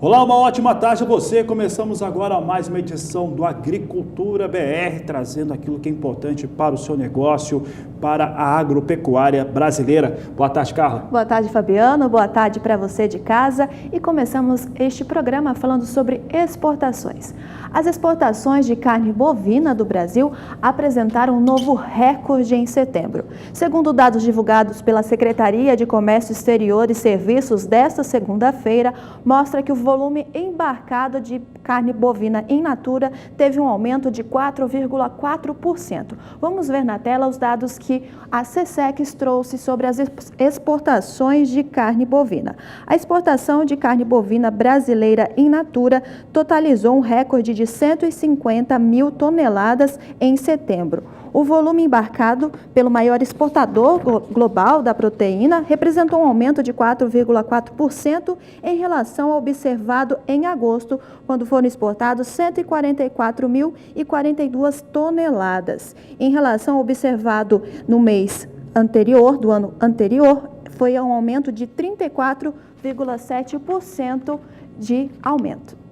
Olá, uma ótima tarde a você. Começamos agora mais uma edição do Agricultura BR, trazendo aquilo que é importante para o seu negócio, para a agropecuária brasileira. Boa tarde, Carla. Boa tarde, Fabiano. Boa tarde para você de casa. E começamos este programa falando sobre exportações. As exportações de carne bovina do Brasil apresentaram um novo recorde em setembro. Segundo dados divulgados pela Secretaria de Comércio Exterior e Serviços desta segunda-feira, mostra que o volume embarcado de carne bovina in natura teve um aumento de 4,4%. Vamos ver na tela os dados que a SECEX trouxe sobre as exportações de carne bovina. A exportação de carne bovina brasileira in natura totalizou um recorde de 150 mil toneladas em setembro. O volume embarcado pelo maior exportador global da proteína representou um aumento de 4,4% em relação ao observado em agosto, quando foram exportados 144.042 toneladas. Em relação ao observado no mês anterior, do ano anterior, foi um aumento de 34,7% de aumento.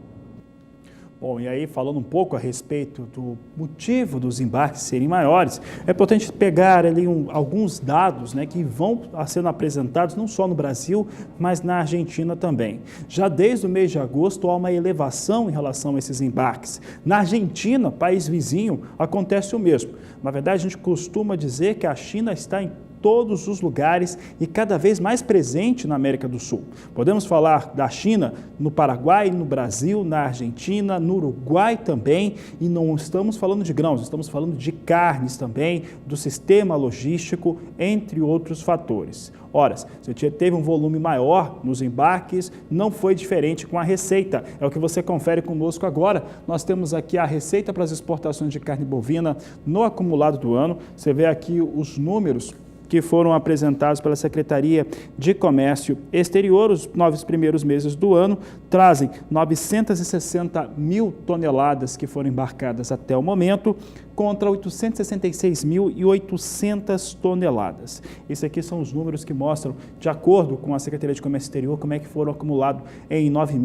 Bom, e aí falando um pouco a respeito do motivo dos embarques serem maiores, é importante pegar ali alguns dados, né, que vão sendo apresentados não só no Brasil, mas na Argentina também. Já desde o mês de agosto há uma elevação em relação a esses embarques. Na Argentina, país vizinho, acontece o mesmo. Na verdade, a gente costuma dizer que a China está em todos os lugares e cada vez mais presente na América do Sul. Podemos falar da China no Paraguai, no Brasil, na Argentina, no Uruguai também, e não estamos falando de grãos, estamos falando de carnes também, do sistema logístico, entre outros fatores. Ora, se teve um volume maior nos embarques, não foi diferente com a receita. É o que você confere conosco agora. Nós temos aqui a receita para as exportações de carne bovina no acumulado do ano. Você vê aqui os números que foram apresentados pela Secretaria de Comércio Exterior. Os 9 primeiros meses do ano trazem 960 mil toneladas que foram embarcadas até o momento, contra 866.800 toneladas. Esses aqui são os números que mostram, de acordo com a Secretaria de Comércio Exterior, como é que foram acumulados em 9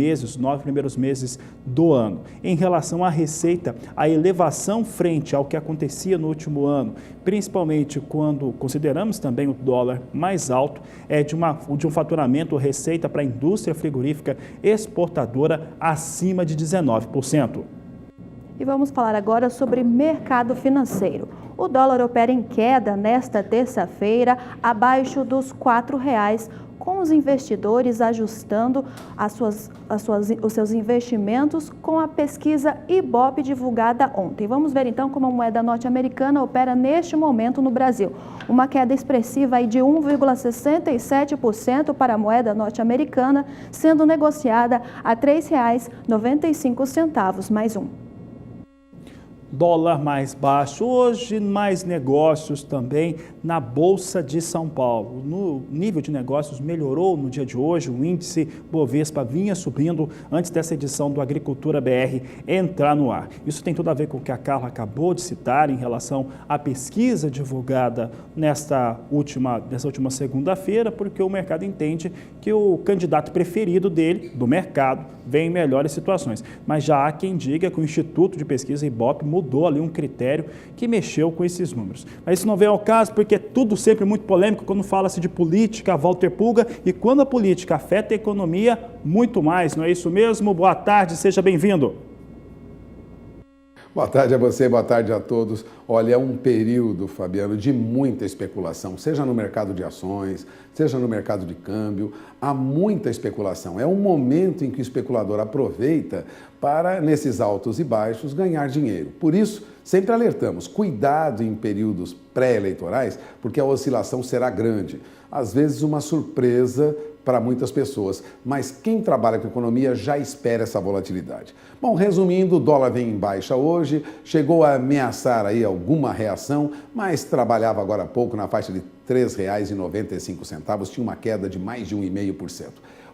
primeiros meses do ano. Em relação à receita, a elevação frente ao que acontecia no último ano, principalmente quando consideramos também o dólar mais alto, é de um faturamento ou receita para a indústria frigorífica exportadora acima de 19%. E vamos falar agora sobre mercado financeiro. O dólar opera em queda nesta terça-feira, abaixo dos R$ 4,00, com os investidores ajustando os seus investimentos com a pesquisa Ibope divulgada ontem. Vamos ver então como a moeda norte-americana opera neste momento no Brasil. Uma queda expressiva aí de 1,67% para a moeda norte-americana, sendo negociada a R$ 3,95 mais um. Dólar mais baixo hoje, mais negócios também na Bolsa de São Paulo. No nível de negócios melhorou no dia de hoje, o índice Bovespa vinha subindo antes dessa edição do Agricultura BR entrar no ar. Isso tem tudo a ver com o que a Carla acabou de citar em relação à pesquisa divulgada nessa última segunda-feira, porque o mercado entende que o candidato preferido dele, do mercado, vem em melhores situações. Mas já há quem diga que o Instituto de Pesquisa Ibope mudou ali um critério que mexeu com esses números. Mas isso não vem ao caso porque é tudo sempre muito polêmico quando fala-se de política, Walter Pulga, e quando a política afeta a economia, muito mais, não é isso mesmo? Boa tarde, seja bem-vindo. Boa tarde a você, boa tarde a todos. Olha, é um período, Fabiano, de muita especulação, seja no mercado de ações, seja no mercado de câmbio, há muita especulação. É um momento em que o especulador aproveita para, nesses altos e baixos, ganhar dinheiro. Por isso, sempre alertamos, cuidado em períodos pré-eleitorais, porque a oscilação será grande. Às vezes uma surpresa para muitas pessoas, mas quem trabalha com economia já espera essa volatilidade. Bom, resumindo, o dólar vem em baixa hoje, chegou a ameaçar aí alguma reação, mas trabalhava agora há pouco na faixa de R$ 3,95, tinha uma queda de mais de 1,5%.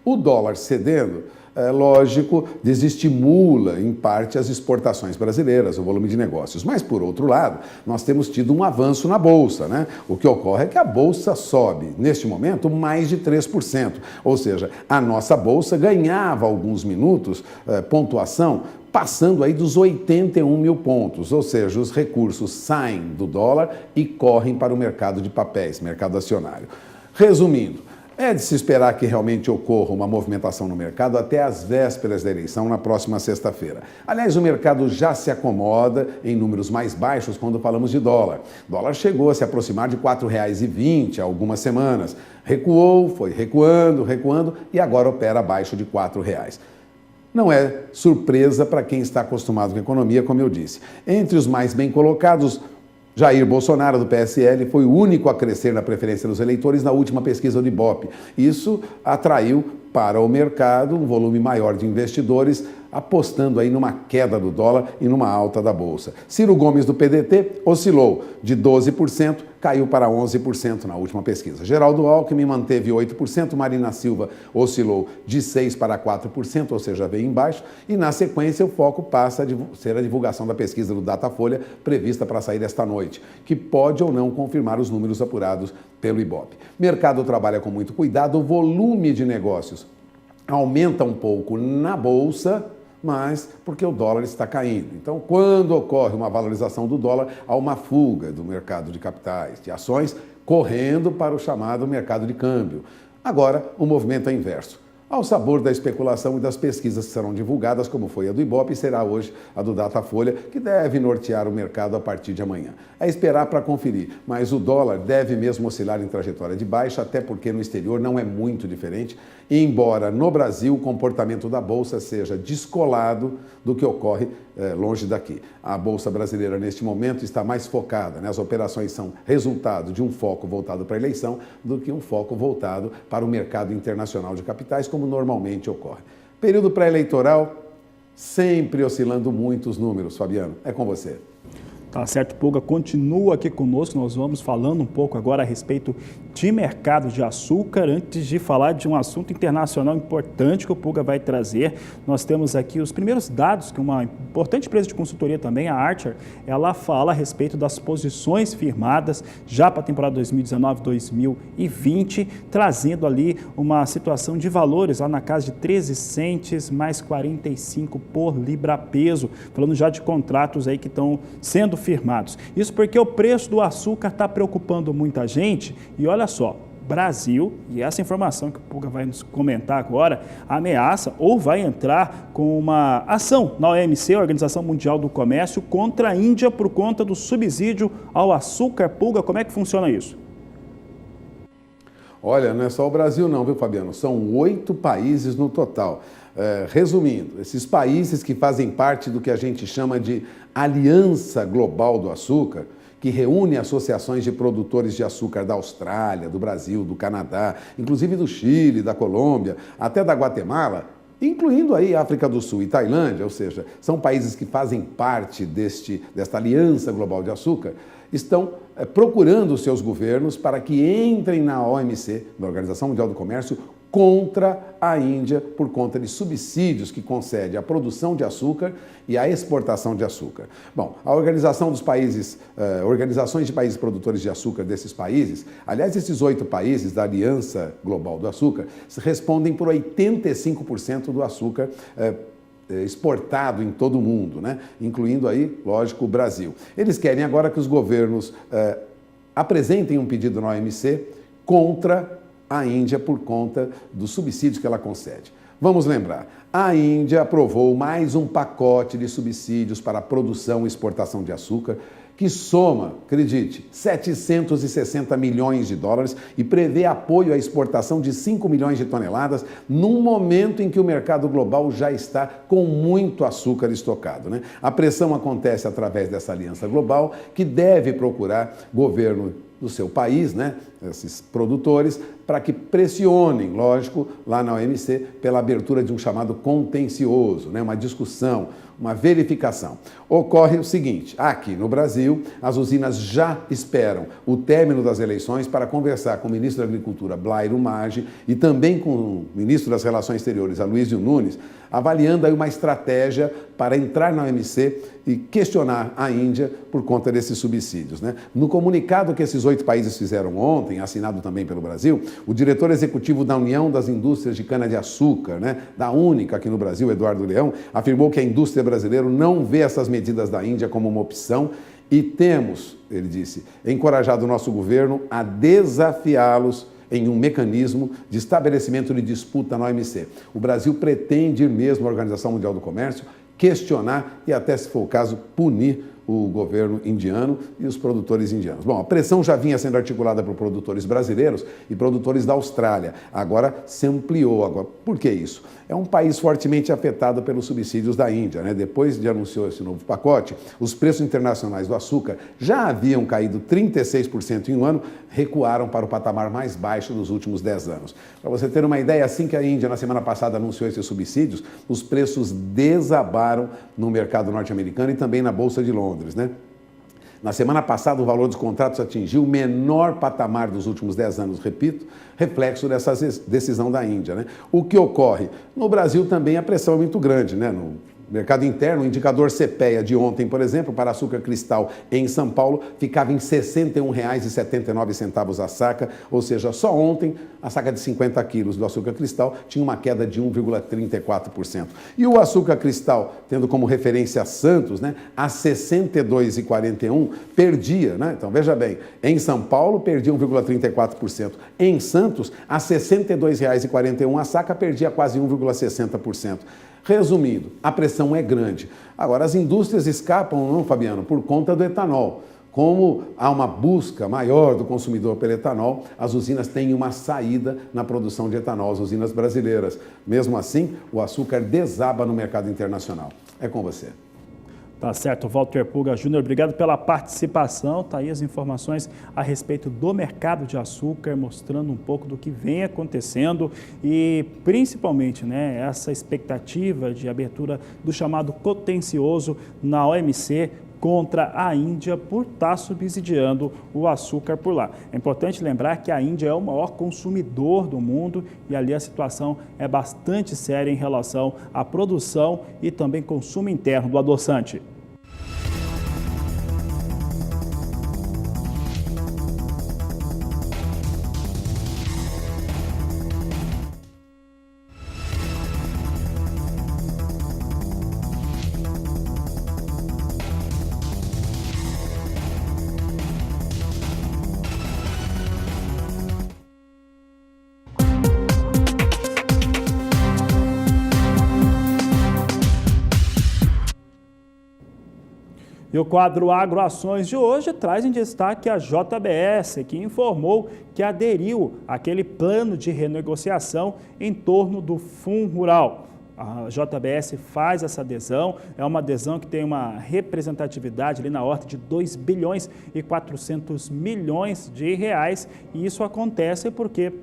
O dólar cedendo, lógico, desestimula em parte as exportações brasileiras, o volume de negócios. Mas, por outro lado, nós temos tido um avanço na Bolsa, né? O que ocorre é que a Bolsa sobe, neste momento, mais de 3%. Ou seja, a nossa Bolsa ganhava alguns minutos, pontuação, passando aí dos 81 mil pontos, ou seja, os recursos saem do dólar e correm para o mercado de papéis, mercado acionário. Resumindo, é de se esperar que realmente ocorra uma movimentação no mercado até as vésperas da eleição, na próxima sexta-feira. Aliás, o mercado já se acomoda em números mais baixos quando falamos de dólar. O dólar chegou a se aproximar de R$ 4,20 há algumas semanas. Recuou, foi recuando e agora opera abaixo de R$ 4,00. Não é surpresa para quem está acostumado com a economia, como eu disse. Entre os mais bem colocados, Jair Bolsonaro, do PSL, foi o único a crescer na preferência dos eleitores na última pesquisa do Ibope. Isso atraiu para o mercado um volume maior de investidores, apostando aí numa queda do dólar e numa alta da Bolsa. Ciro Gomes, do PDT, oscilou de 12%, caiu para 11% na última pesquisa. Geraldo Alckmin manteve 8%, Marina Silva oscilou de 6% para 4%, ou seja, veio embaixo, e na sequência o foco passa a ser a divulgação da pesquisa do Datafolha, prevista para sair esta noite, que pode ou não confirmar os números apurados pelo Ibope. Mercado trabalha com muito cuidado, o volume de negócios aumenta um pouco na Bolsa, mas porque o dólar está caindo. Então, quando ocorre uma valorização do dólar, há uma fuga do mercado de capitais, de ações, correndo para o chamado mercado de câmbio. Agora, o movimento é inverso. Ao sabor da especulação e das pesquisas que serão divulgadas, como foi a do Ibope, será hoje a do Datafolha, que deve nortear o mercado a partir de amanhã. É esperar para conferir, mas o dólar deve mesmo oscilar em trajetória de baixa, até porque no exterior não é muito diferente, embora no Brasil o comportamento da Bolsa seja descolado do que ocorre longe daqui. A Bolsa brasileira, neste momento, está mais focada, né? As operações são resultado de um foco voltado para a eleição do que um foco voltado para o mercado internacional de capitais, como normalmente ocorre. Período pré-eleitoral, sempre oscilando muito os números. Fabiano, é com você. Tá certo, Pulga, continua aqui conosco, nós vamos falando um pouco agora a respeito de mercado de açúcar, antes de falar de um assunto internacional importante que o Pulga vai trazer. Nós temos aqui os primeiros dados que uma importante empresa de consultoria também, a Archer, ela fala a respeito das posições firmadas já para a temporada 2019-2020, trazendo ali uma situação de valores lá na casa de 13 centes mais 45 por libra-peso, falando já de contratos aí que estão sendo firmados. Isso porque o preço do açúcar está preocupando muita gente e olha só, Brasil, e essa informação que o Pulga vai nos comentar agora, ameaça ou vai entrar com uma ação na OMC, Organização Mundial do Comércio, contra a Índia por conta do subsídio ao açúcar. Pulga, como é que funciona isso? Olha, não é só o Brasil não, viu, Fabiano? São 8 países no total. Resumindo, esses países que fazem parte do que a gente chama de Aliança Global do Açúcar, que reúne associações de produtores de açúcar da Austrália, do Brasil, do Canadá, inclusive do Chile, da Colômbia, até da Guatemala, incluindo aí África do Sul e Tailândia, ou seja, são países que fazem parte desta Aliança Global de Açúcar, estão procurando os seus governos para que entrem na OMC, na Organização Mundial do Comércio, contra a Índia por conta de subsídios que concede à produção de açúcar e à exportação de açúcar. Bom, a organização dos países, organizações de países produtores de açúcar desses países, aliás, esses 8 países da Aliança Global do Açúcar, respondem por 85% do açúcar exportado em todo o mundo, né? Incluindo aí, lógico, o Brasil. Eles querem agora que os governos apresentem um pedido na OMC contra a Índia por conta dos subsídios que ela concede. Vamos lembrar, a Índia aprovou mais um pacote de subsídios para a produção e exportação de açúcar que soma, acredite, 760 milhões de dólares e prevê apoio à exportação de 5 milhões de toneladas num momento em que o mercado global já está com muito açúcar estocado, né? A pressão acontece através dessa aliança global que deve procurar governo do seu país, né, esses produtores para que pressionem, lógico, lá na OMC pela abertura de um chamado contencioso, né? Uma discussão, uma verificação. Ocorre o seguinte, aqui no Brasil, as usinas já esperam o término das eleições para conversar com o ministro da Agricultura, Blairo Maggi, e também com o ministro das Relações Exteriores, Aloysio Nunes, avaliando aí uma estratégia para entrar na OMC e questionar a Índia por conta desses subsídios, né? No comunicado que esses 8 países fizeram ontem, assinado também pelo Brasil, o diretor executivo da União das Indústrias de Cana-de-Açúcar, né, da única aqui no Brasil, Eduardo Leão, afirmou que a indústria brasileira não vê essas medidas da Índia como uma opção e temos, ele disse, encorajado o nosso governo a desafiá-los em um mecanismo de estabelecimento de disputa na OMC. O Brasil pretende ir mesmo à Organização Mundial do Comércio, questionar e até, se for o caso, punir o governo indiano e os produtores indianos. Bom, a pressão já vinha sendo articulada por produtores brasileiros e produtores da Austrália. Agora se ampliou. Agora, por que isso? É um país fortemente afetado pelos subsídios da Índia, né? Depois de anunciar esse novo pacote, os preços internacionais do açúcar já haviam caído 36% em um ano, recuaram para o patamar mais baixo dos últimos 10 anos. Para você ter uma ideia, assim que a Índia, na semana passada, anunciou esses subsídios, os preços desabaram no mercado norte-americano e também na Bolsa de Londres, né? Na semana passada, o valor dos contratos atingiu o menor patamar dos últimos 10 anos, repito, reflexo dessa decisão da Índia, né? O que ocorre? No Brasil também a pressão é muito grande, né? No mercado interno, o indicador CPEA de ontem, por exemplo, para açúcar cristal em São Paulo, ficava em R$ 61,79 a saca, ou seja, só ontem a saca de 50 quilos do açúcar cristal tinha uma queda de 1,34%. E o açúcar cristal, tendo como referência Santos, né, a R$ 62,41, perdia, né? Então veja bem, em São Paulo perdia 1,34%, em Santos a R$ 62,41 a saca perdia quase 1,60%. Resumindo, a pressão é grande. Agora, as indústrias escapam, não, Fabiano, por conta do etanol. Como há uma busca maior do consumidor pelo etanol, as usinas têm uma saída na produção de etanol, as usinas brasileiras. Mesmo assim, o açúcar desaba no mercado internacional. É com você. Tá certo, Walter Pulga Júnior, obrigado pela participação. Tá aí as informações a respeito do mercado de açúcar, mostrando um pouco do que vem acontecendo e principalmente, né, essa expectativa de abertura do chamado contencioso na OMC contra a Índia por estar subsidiando o açúcar por lá. É importante lembrar que a Índia é o maior consumidor do mundo e ali a situação é bastante séria em relação à produção e também consumo interno do adoçante. E o quadro Agroações de hoje traz em destaque a JBS, que informou que aderiu àquele plano de renegociação em torno do Fundo Rural. A JBS faz essa adesão, é uma adesão que tem uma representatividade ali na ordem de 2 bilhões e 400 milhões de reais, e isso acontece porque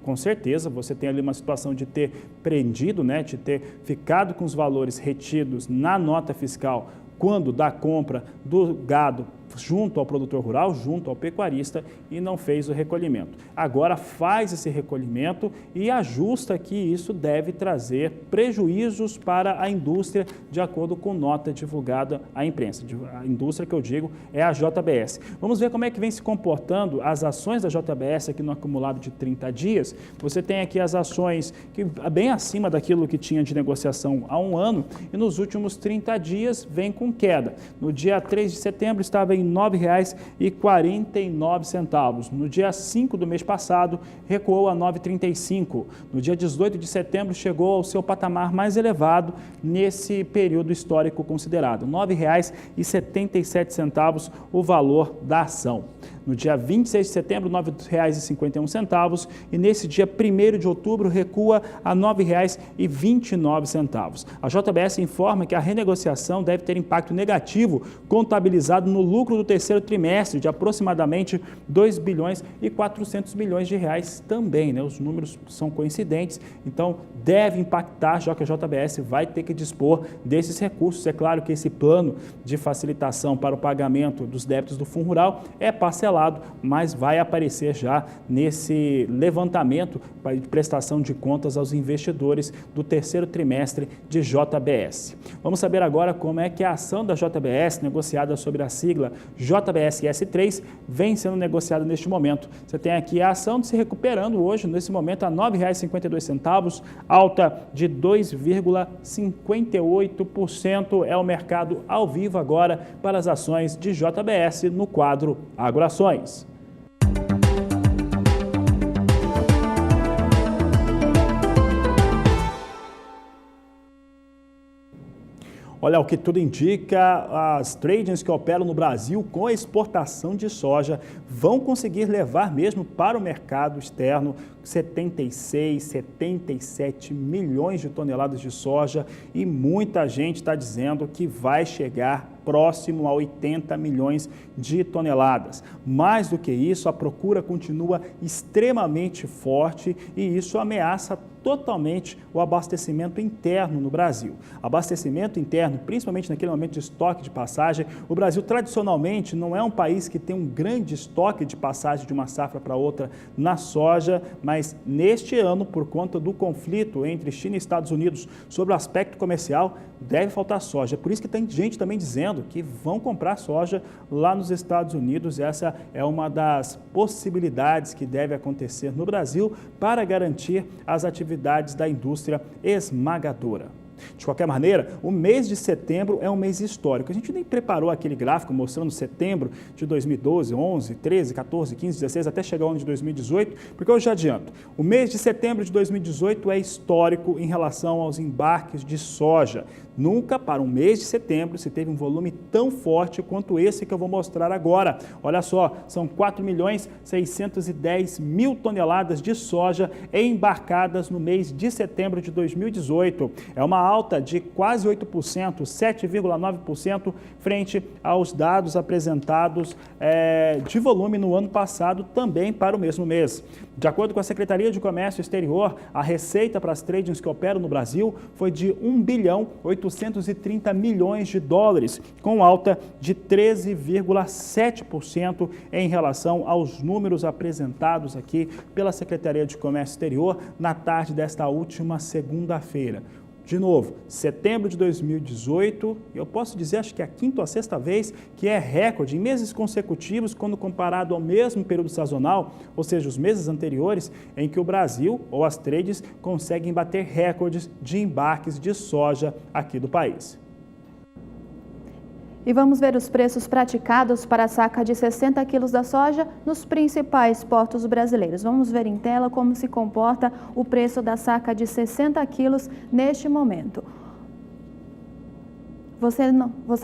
com certeza, você tem ali uma situação de ter prendido, né, de ter ficado com os valores retidos na nota fiscal quando da compra do gado junto ao produtor rural, junto ao pecuarista, e não fez o recolhimento. Agora faz esse recolhimento e ajusta que isso deve trazer prejuízos para a indústria, de acordo com nota divulgada à imprensa. A indústria que eu digo é a JBS. Vamos ver como é que vem se comportando as ações da JBS aqui no acumulado de 30 dias. Você tem aqui as ações que bem acima daquilo que tinha de negociação há um ano, e nos últimos 30 dias vem com queda. No dia 3 de setembro estava em R$ 9,49. No dia 5 do mês passado, recuou a R$ 9,35. No dia 18 de setembro, chegou ao seu patamar mais elevado nesse período histórico considerado, R$ 9,77 o valor da ação. No dia 26 de setembro, R$ 9,51 e nesse dia 1º de outubro recua a R$ 9,29. A JBS informa que a renegociação deve ter impacto negativo contabilizado no lucro do terceiro trimestre de aproximadamente 2 bilhões e 400 milhões de reais também, né? Os números são coincidentes, então deve impactar, já que a JBS vai ter que dispor desses recursos. É claro que esse plano de facilitação para o pagamento dos débitos do Fundo Rural é parcelado, mas vai aparecer já nesse levantamento de prestação de contas aos investidores do terceiro trimestre de JBS. Vamos saber agora como é que a ação da JBS, negociada sob a sigla JBSS3, vem sendo negociada neste momento. Você tem aqui a ação se recuperando hoje, nesse momento, a R$ 9,52, alta de 2,58%. É o mercado ao vivo agora para as ações de JBS no quadro Agroações. Olha, o que tudo indica, as tradings que operam no Brasil com a exportação de soja vão conseguir levar mesmo para o mercado externo 76, 77 milhões de toneladas de soja e muita gente está dizendo que vai chegar próximo a 80 milhões de toneladas. Mais do que isso, a procura continua extremamente forte e isso ameaça totalmente o abastecimento interno no Brasil. Abastecimento interno, principalmente naquele momento de estoque de passagem, o Brasil tradicionalmente não é um país que tem um grande estoque de passagem de uma safra para outra na soja, mas neste ano, por conta do conflito entre China e Estados Unidos sobre o aspecto comercial, deve faltar soja. É por isso que tem gente também dizendo que vão comprar soja lá nos Estados Unidos. Essa é uma das possibilidades que deve acontecer no Brasil para garantir as atividades da indústria esmagadora. De qualquer maneira, o mês de setembro é um mês histórico. A gente nem preparou aquele gráfico mostrando setembro de 2012, 11, 13, 14, 15, 16, até chegar ao ano de 2018, porque eu já adianto. O mês de setembro de 2018 é histórico em relação aos embarques de soja. Nunca para um mês de setembro se teve um volume tão forte quanto esse que eu vou mostrar agora. Olha só, são 4.610.000 toneladas de soja embarcadas no mês de setembro de 2018. É uma alta de quase 8%, 7,9% frente aos dados apresentados de volume no ano passado, também para o mesmo mês. De acordo com a Secretaria de Comércio Exterior, a receita para as tradings que operam no Brasil foi de 1.830 milhões de dólares, com alta de 13,7% em relação aos números apresentados aqui pela Secretaria de Comércio Exterior na tarde desta última segunda-feira. De novo, setembro de 2018, eu posso dizer, acho que é a quinta ou a sexta vez que é recorde em meses consecutivos quando comparado ao mesmo período sazonal, ou seja, os meses anteriores, em que o Brasil ou as trades conseguem bater recordes de embarques de soja aqui do país. E vamos ver os preços praticados para a saca de 60 quilos da soja nos principais portos brasileiros. Vamos ver em tela como se comporta o preço da saca de 60 quilos neste momento. Você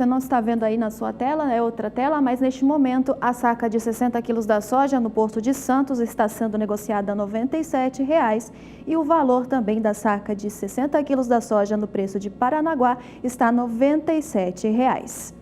não está vendo aí na sua tela, é outra tela, mas neste momento a saca de 60 quilos da soja no Porto de Santos está sendo negociada a R$ 97,00 e o valor também da saca de 60 quilos da soja no preço de Paranaguá está R$ 97,00.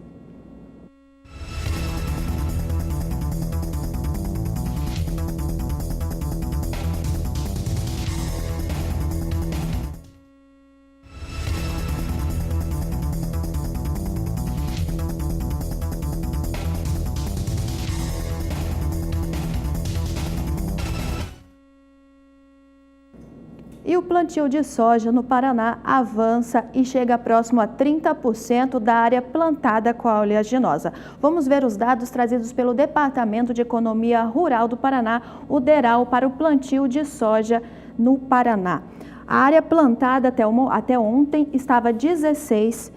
E o plantio de soja no Paraná avança e chega próximo a 30% da área plantada com a oleaginosa. Vamos ver os dados trazidos pelo Departamento de Economia Rural do Paraná, o DERAL, para o plantio de soja no Paraná. A área plantada até ontem estava 16%.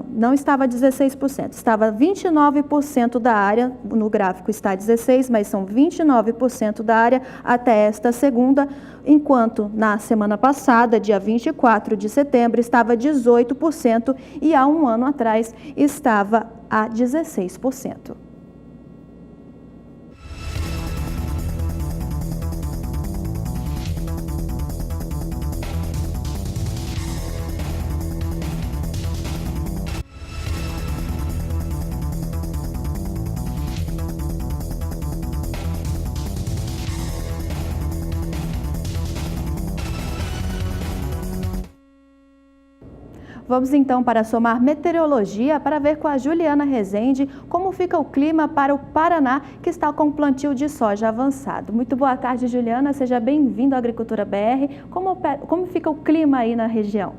Não estava 16%, estava 29% da área, no gráfico está 16%, mas são 29% da área até esta segunda, enquanto na semana passada, dia 24 de setembro, estava 18% e há um ano atrás estava a 16%. Vamos então para a Somar Meteorologia para ver com a Juliana Rezende como fica o clima para o Paraná, que está com o plantio de soja avançado. Muito boa tarde, Juliana. Seja bem-vindo à Agricultura BR. Como fica o clima aí na região?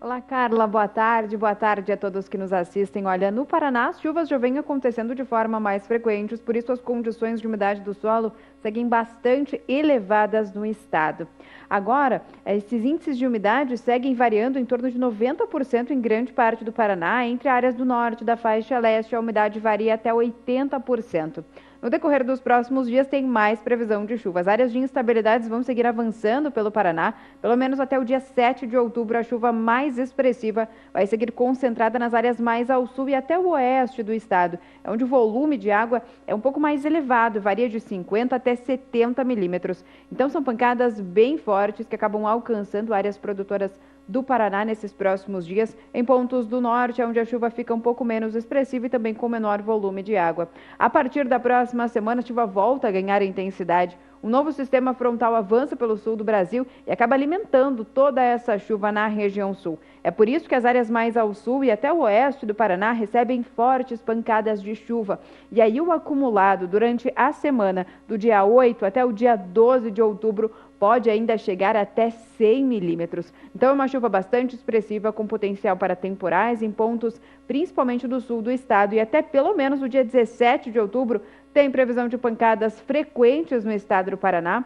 Olá, Carla. Boa tarde a todos que nos assistem. Olha, no Paraná, as chuvas já vêm acontecendo de forma mais frequente, por isso as condições de umidade do solo seguem bastante elevadas no estado. Agora, esses índices de umidade seguem variando em torno de 90% em grande parte do Paraná. Entre áreas do norte da faixa leste, a umidade varia até 80%. No decorrer dos próximos dias tem mais previsão de chuva. As áreas de instabilidades vão seguir avançando pelo Paraná. Pelo menos até o dia 7 de outubro, a chuva mais expressiva vai seguir concentrada nas áreas mais ao sul e até o oeste do estado, onde o volume de água é um pouco mais elevado, varia de 50 até 70 milímetros. Então são pancadas bem fortes que acabam alcançando áreas produtoras do Paraná nesses próximos dias, em pontos do norte, onde a chuva fica um pouco menos expressiva e também com menor volume de água. A partir da próxima semana, a chuva volta a ganhar intensidade. Um novo sistema frontal avança pelo sul do Brasil e acaba alimentando toda essa chuva na região sul. É por isso que as áreas mais ao sul e até o oeste do Paraná recebem fortes pancadas de chuva. E aí o acumulado durante a semana do dia 8 até o dia 12 de outubro pode ainda chegar até 100 milímetros. Então é uma chuva bastante expressiva com potencial para temporais em pontos principalmente do sul do estado e até pelo menos o dia 17 de outubro tem previsão de pancadas frequentes no estado do Paraná.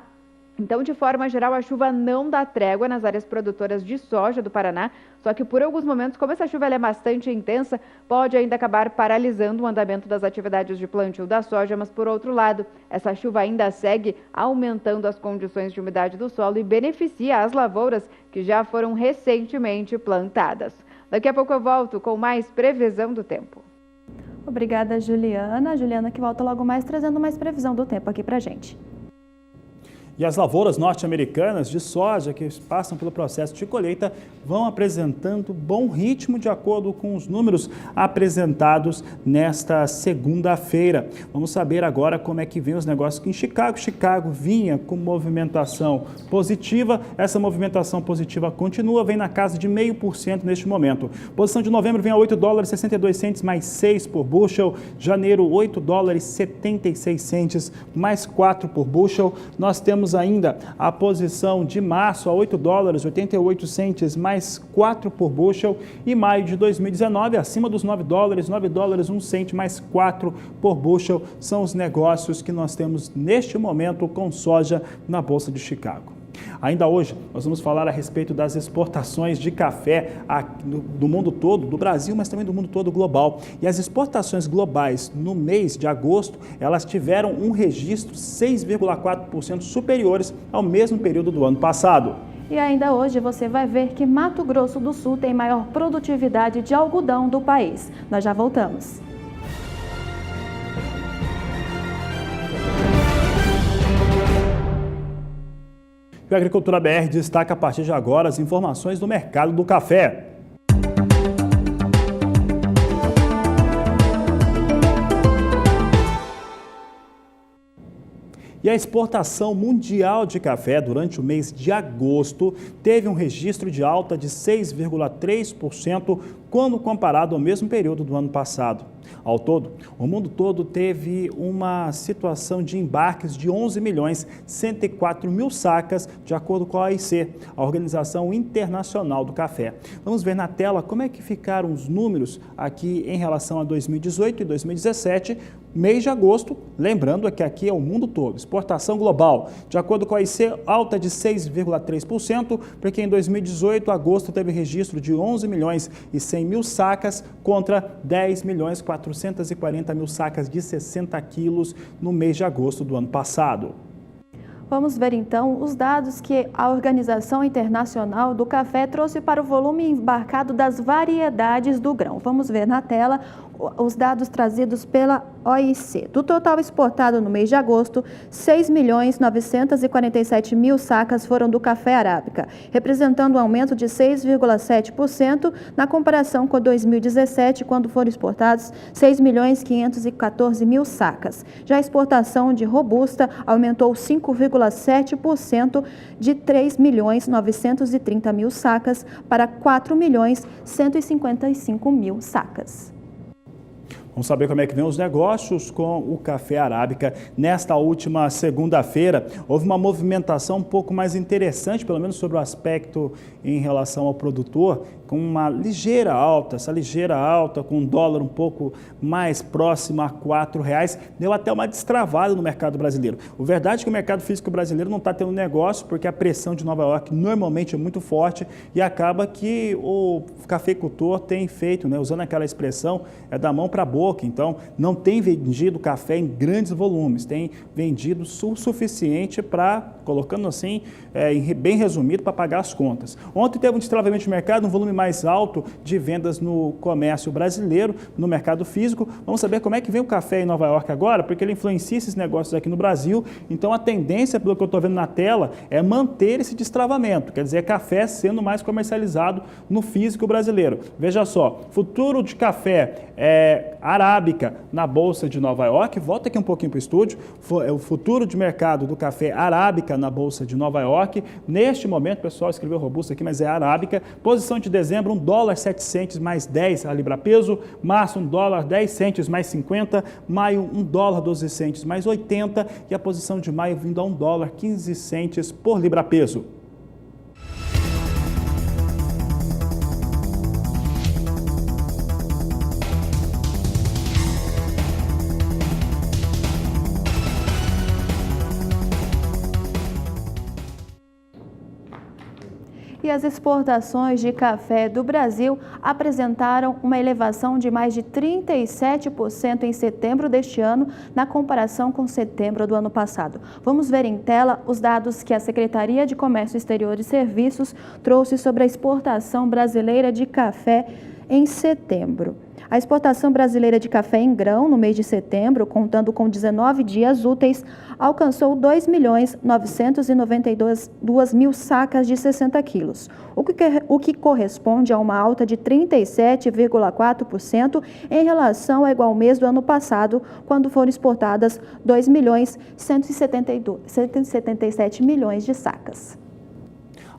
Então, de forma geral, a chuva não dá trégua nas áreas produtoras de soja do Paraná, só que por alguns momentos, como essa chuva é bastante intensa, pode ainda acabar paralisando o andamento das atividades de plantio da soja, mas por outro lado, essa chuva ainda segue aumentando as condições de umidade do solo e beneficia as lavouras que já foram recentemente plantadas. Daqui a pouco eu volto com mais previsão do tempo. Obrigada, Juliana. Juliana que volta logo mais trazendo mais previsão do tempo aqui pra gente. E as lavouras norte-americanas de soja que passam pelo processo de colheita vão apresentando bom ritmo de acordo com os números apresentados nesta segunda-feira. Vamos saber agora como é que vem os negócios aqui em Chicago. Chicago vinha com movimentação positiva. Essa movimentação positiva continua, vem na casa de 0,5% neste momento. Posição de novembro vem a $8,62 mais 6 por bushel. Janeiro, $8,76 mais 4 por bushel. Nós temos ainda a posição de março a $8,88 mais 4 por bushel e maio de 2019 acima dos $9, $9,01 mais 4 por bushel são os negócios que nós temos neste momento com soja na Bolsa de Chicago. Ainda hoje, nós vamos falar a respeito das exportações de café do mundo todo, do Brasil, mas também do mundo todo global. E as exportações globais no mês de agosto, elas tiveram um registro 6,4% superiores ao mesmo período do ano passado. E ainda hoje você vai ver que Mato Grosso do Sul tem maior produtividade de algodão do país. Nós já voltamos. E a Agricultura BR destaca a partir de agora as informações do mercado do café. E a exportação mundial de café durante o mês de agosto teve um registro de alta de 6,3% quando comparado ao mesmo período do ano passado. Ao todo, o mundo todo teve uma situação de embarques de 11.104.000 sacas, de acordo com a OIC, a Organização Internacional do Café. Vamos ver na tela como é que ficaram os números aqui em relação a 2018 e 2017, mês de agosto, lembrando que aqui é o mundo todo, exportação global. De acordo com a OIC, alta de 6,3%, porque em 2018, agosto teve registro de 11.100.000 sacas contra 10.440.000 sacas de 60 quilos no mês de agosto do ano passado. Vamos ver então os dados que a Organização Internacional do Café trouxe para o volume embarcado das variedades do grão. Vamos ver na tela os dados trazidos pela OIC. Do total exportado no mês de agosto, 6.947.000 sacas foram do café arábica, representando um aumento de 6,7% na comparação com 2017, quando foram exportados 6.514.000 sacas. Já a exportação de robusta aumentou 5,7% de 3.930.000 sacas para 4.155.000 sacas. Vamos saber como é que vem os negócios com o café arábica. Nesta última segunda-feira, houve uma movimentação um pouco mais interessante, pelo menos sobre o aspecto em relação ao produtor, com uma ligeira alta. Essa ligeira alta, com um dólar um pouco mais próximo a R$4, deu até uma destravada no mercado brasileiro. O verdade é que o mercado físico brasileiro não está tendo negócio, porque a pressão de Nova York normalmente é muito forte e acaba que o cafeicultor tem feito, usando aquela expressão, da mão para a boca. Então, não tem vendido café em grandes volumes, tem vendido o suficiente para, colocando assim, bem resumido, para pagar as contas. Ontem teve um destravamento de mercado, um volume mais alto de vendas no comércio brasileiro, no mercado físico. Vamos saber como é que vem o café em Nova York agora, porque ele influencia esses negócios aqui no Brasil. Então, a tendência, pelo que eu estou vendo na tela, é manter esse destravamento, quer dizer, café sendo mais comercializado no físico brasileiro. Veja só, futuro de café arábica na Bolsa de Nova York, volta aqui um pouquinho para o estúdio, o futuro de mercado do café arábica na Bolsa de Nova York, neste momento, o pessoal escreveu robusta aqui, mas é arábica, posição de dezembro, $1,07 mais 10 a libra peso, março $1,10 mais 50, maio $1,12 mais 80 e a posição de maio vindo a $1,15 por libra peso. E as exportações de café do Brasil apresentaram uma elevação de mais de 37% em setembro deste ano, na comparação com setembro do ano passado. Vamos ver em tela os dados que a Secretaria de Comércio Exterior e Serviços trouxe sobre a exportação brasileira de café em setembro. A exportação brasileira de café em grão no mês de setembro, contando com 19 dias úteis, alcançou 2.992.000 sacas de 60 quilos, o que corresponde a uma alta de 37,4% em relação ao igual mês do ano passado, quando foram exportadas 2.177.000.000 de sacas.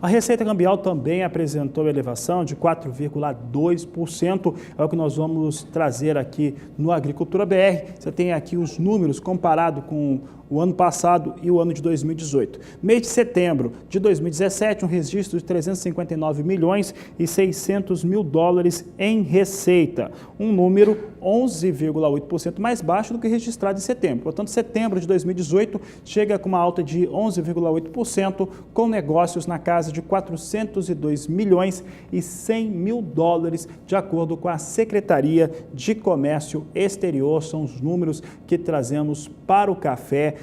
A receita cambial também apresentou elevação de 4,2%, é o que nós vamos trazer aqui no Agricultura BR. Você tem aqui os números comparado com o ano passado e o ano de 2018. Mês de setembro de 2017, um registro de 359.600.000 dólares em receita, um número 11,8% mais baixo do que registrado em setembro. Portanto, setembro de 2018 chega com uma alta de 11,8%, com negócios na casa de 402.100.000 dólares, de acordo com a Secretaria de Comércio Exterior. São os números que trazemos para o café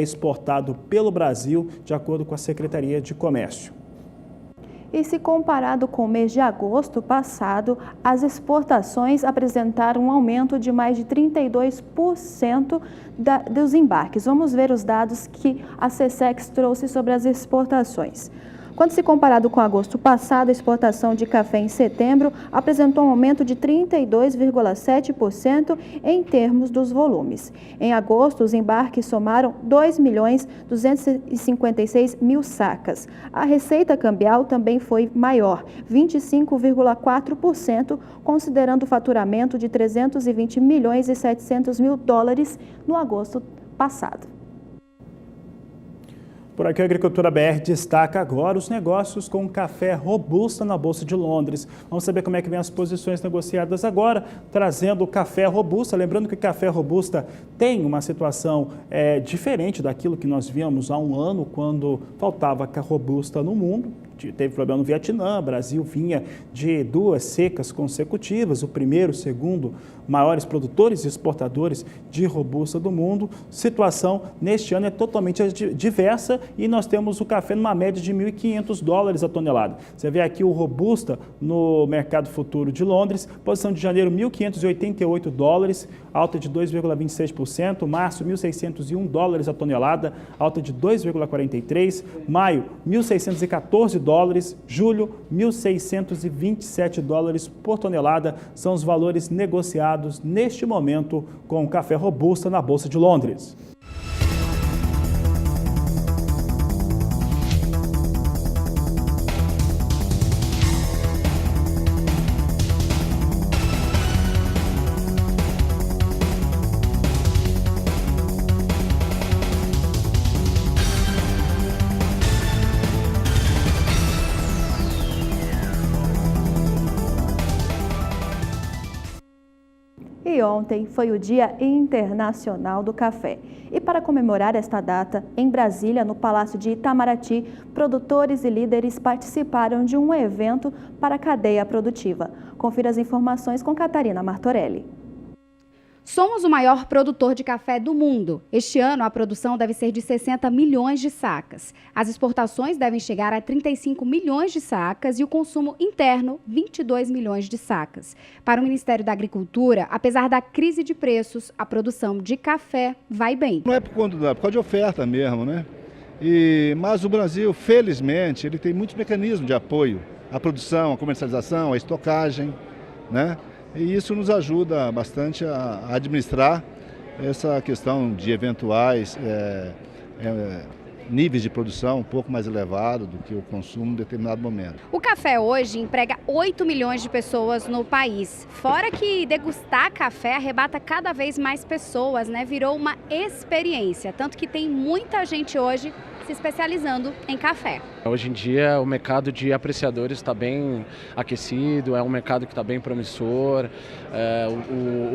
exportado pelo Brasil, de acordo com a Secretaria de Comércio. E se comparado com o mês de agosto passado, as exportações apresentaram um aumento de mais de 32% dos embarques. Vamos ver os dados que a SECEX trouxe sobre as exportações. Quando se comparado com agosto passado, a exportação de café em setembro apresentou um aumento de 32,7% em termos dos volumes. Em agosto, os embarques somaram 2.256.000 sacas. A receita cambial também foi maior, 25,4%, considerando o faturamento de 320.700.000 dólares no agosto passado. Por aqui, a Agricultura BR destaca agora os negócios com café robusta na Bolsa de Londres. Vamos saber como é que vem as posições negociadas agora, trazendo o café robusta. Lembrando que o café robusta tem uma situação diferente daquilo que nós víamos há um ano, quando faltava robusta no mundo. teve problema no Vietnã, o Brasil vinha de 2 secas consecutivas, o primeiro, segundo maiores produtores e exportadores de robusta do mundo. Situação neste ano é totalmente diversa e nós temos o café numa média de $1.500 a tonelada. Você vê aqui o robusta no mercado futuro de Londres, posição de janeiro $1.588, alta de 2,26%, março $1.601 a tonelada, alta de 2,43%, maio $1.614, julho $1.627 por tonelada, são os valores negociados neste momento com o café robusta na Bolsa de Londres. E ontem foi o Dia Internacional do Café. E para comemorar esta data, em Brasília, no Palácio de Itamaraty, produtores e líderes participaram de um evento para a cadeia produtiva. Confira as informações com Catarina Martorelli. Somos o maior produtor de café do mundo. Este ano, a produção deve ser de 60 milhões de sacas. As exportações devem chegar a 35 milhões de sacas e o consumo interno, 22 milhões de sacas. Para o Ministério da Agricultura, apesar da crise de preços, a produção de café vai bem. Não é por causa de oferta mesmo, né? Mas o Brasil, felizmente, ele tem muitos mecanismos de apoio à produção, à comercialização, à estocagem, né? E isso nos ajuda bastante a administrar essa questão de eventuais níveis de produção um pouco mais elevado do que o consumo em determinado momento. O café hoje emprega 8 milhões de pessoas no país. Fora que degustar café arrebata cada vez mais pessoas, né? Virou uma experiência, tanto que tem muita gente hoje se especializando em café. Hoje em dia o mercado de apreciadores está bem aquecido, é um mercado que está bem promissor.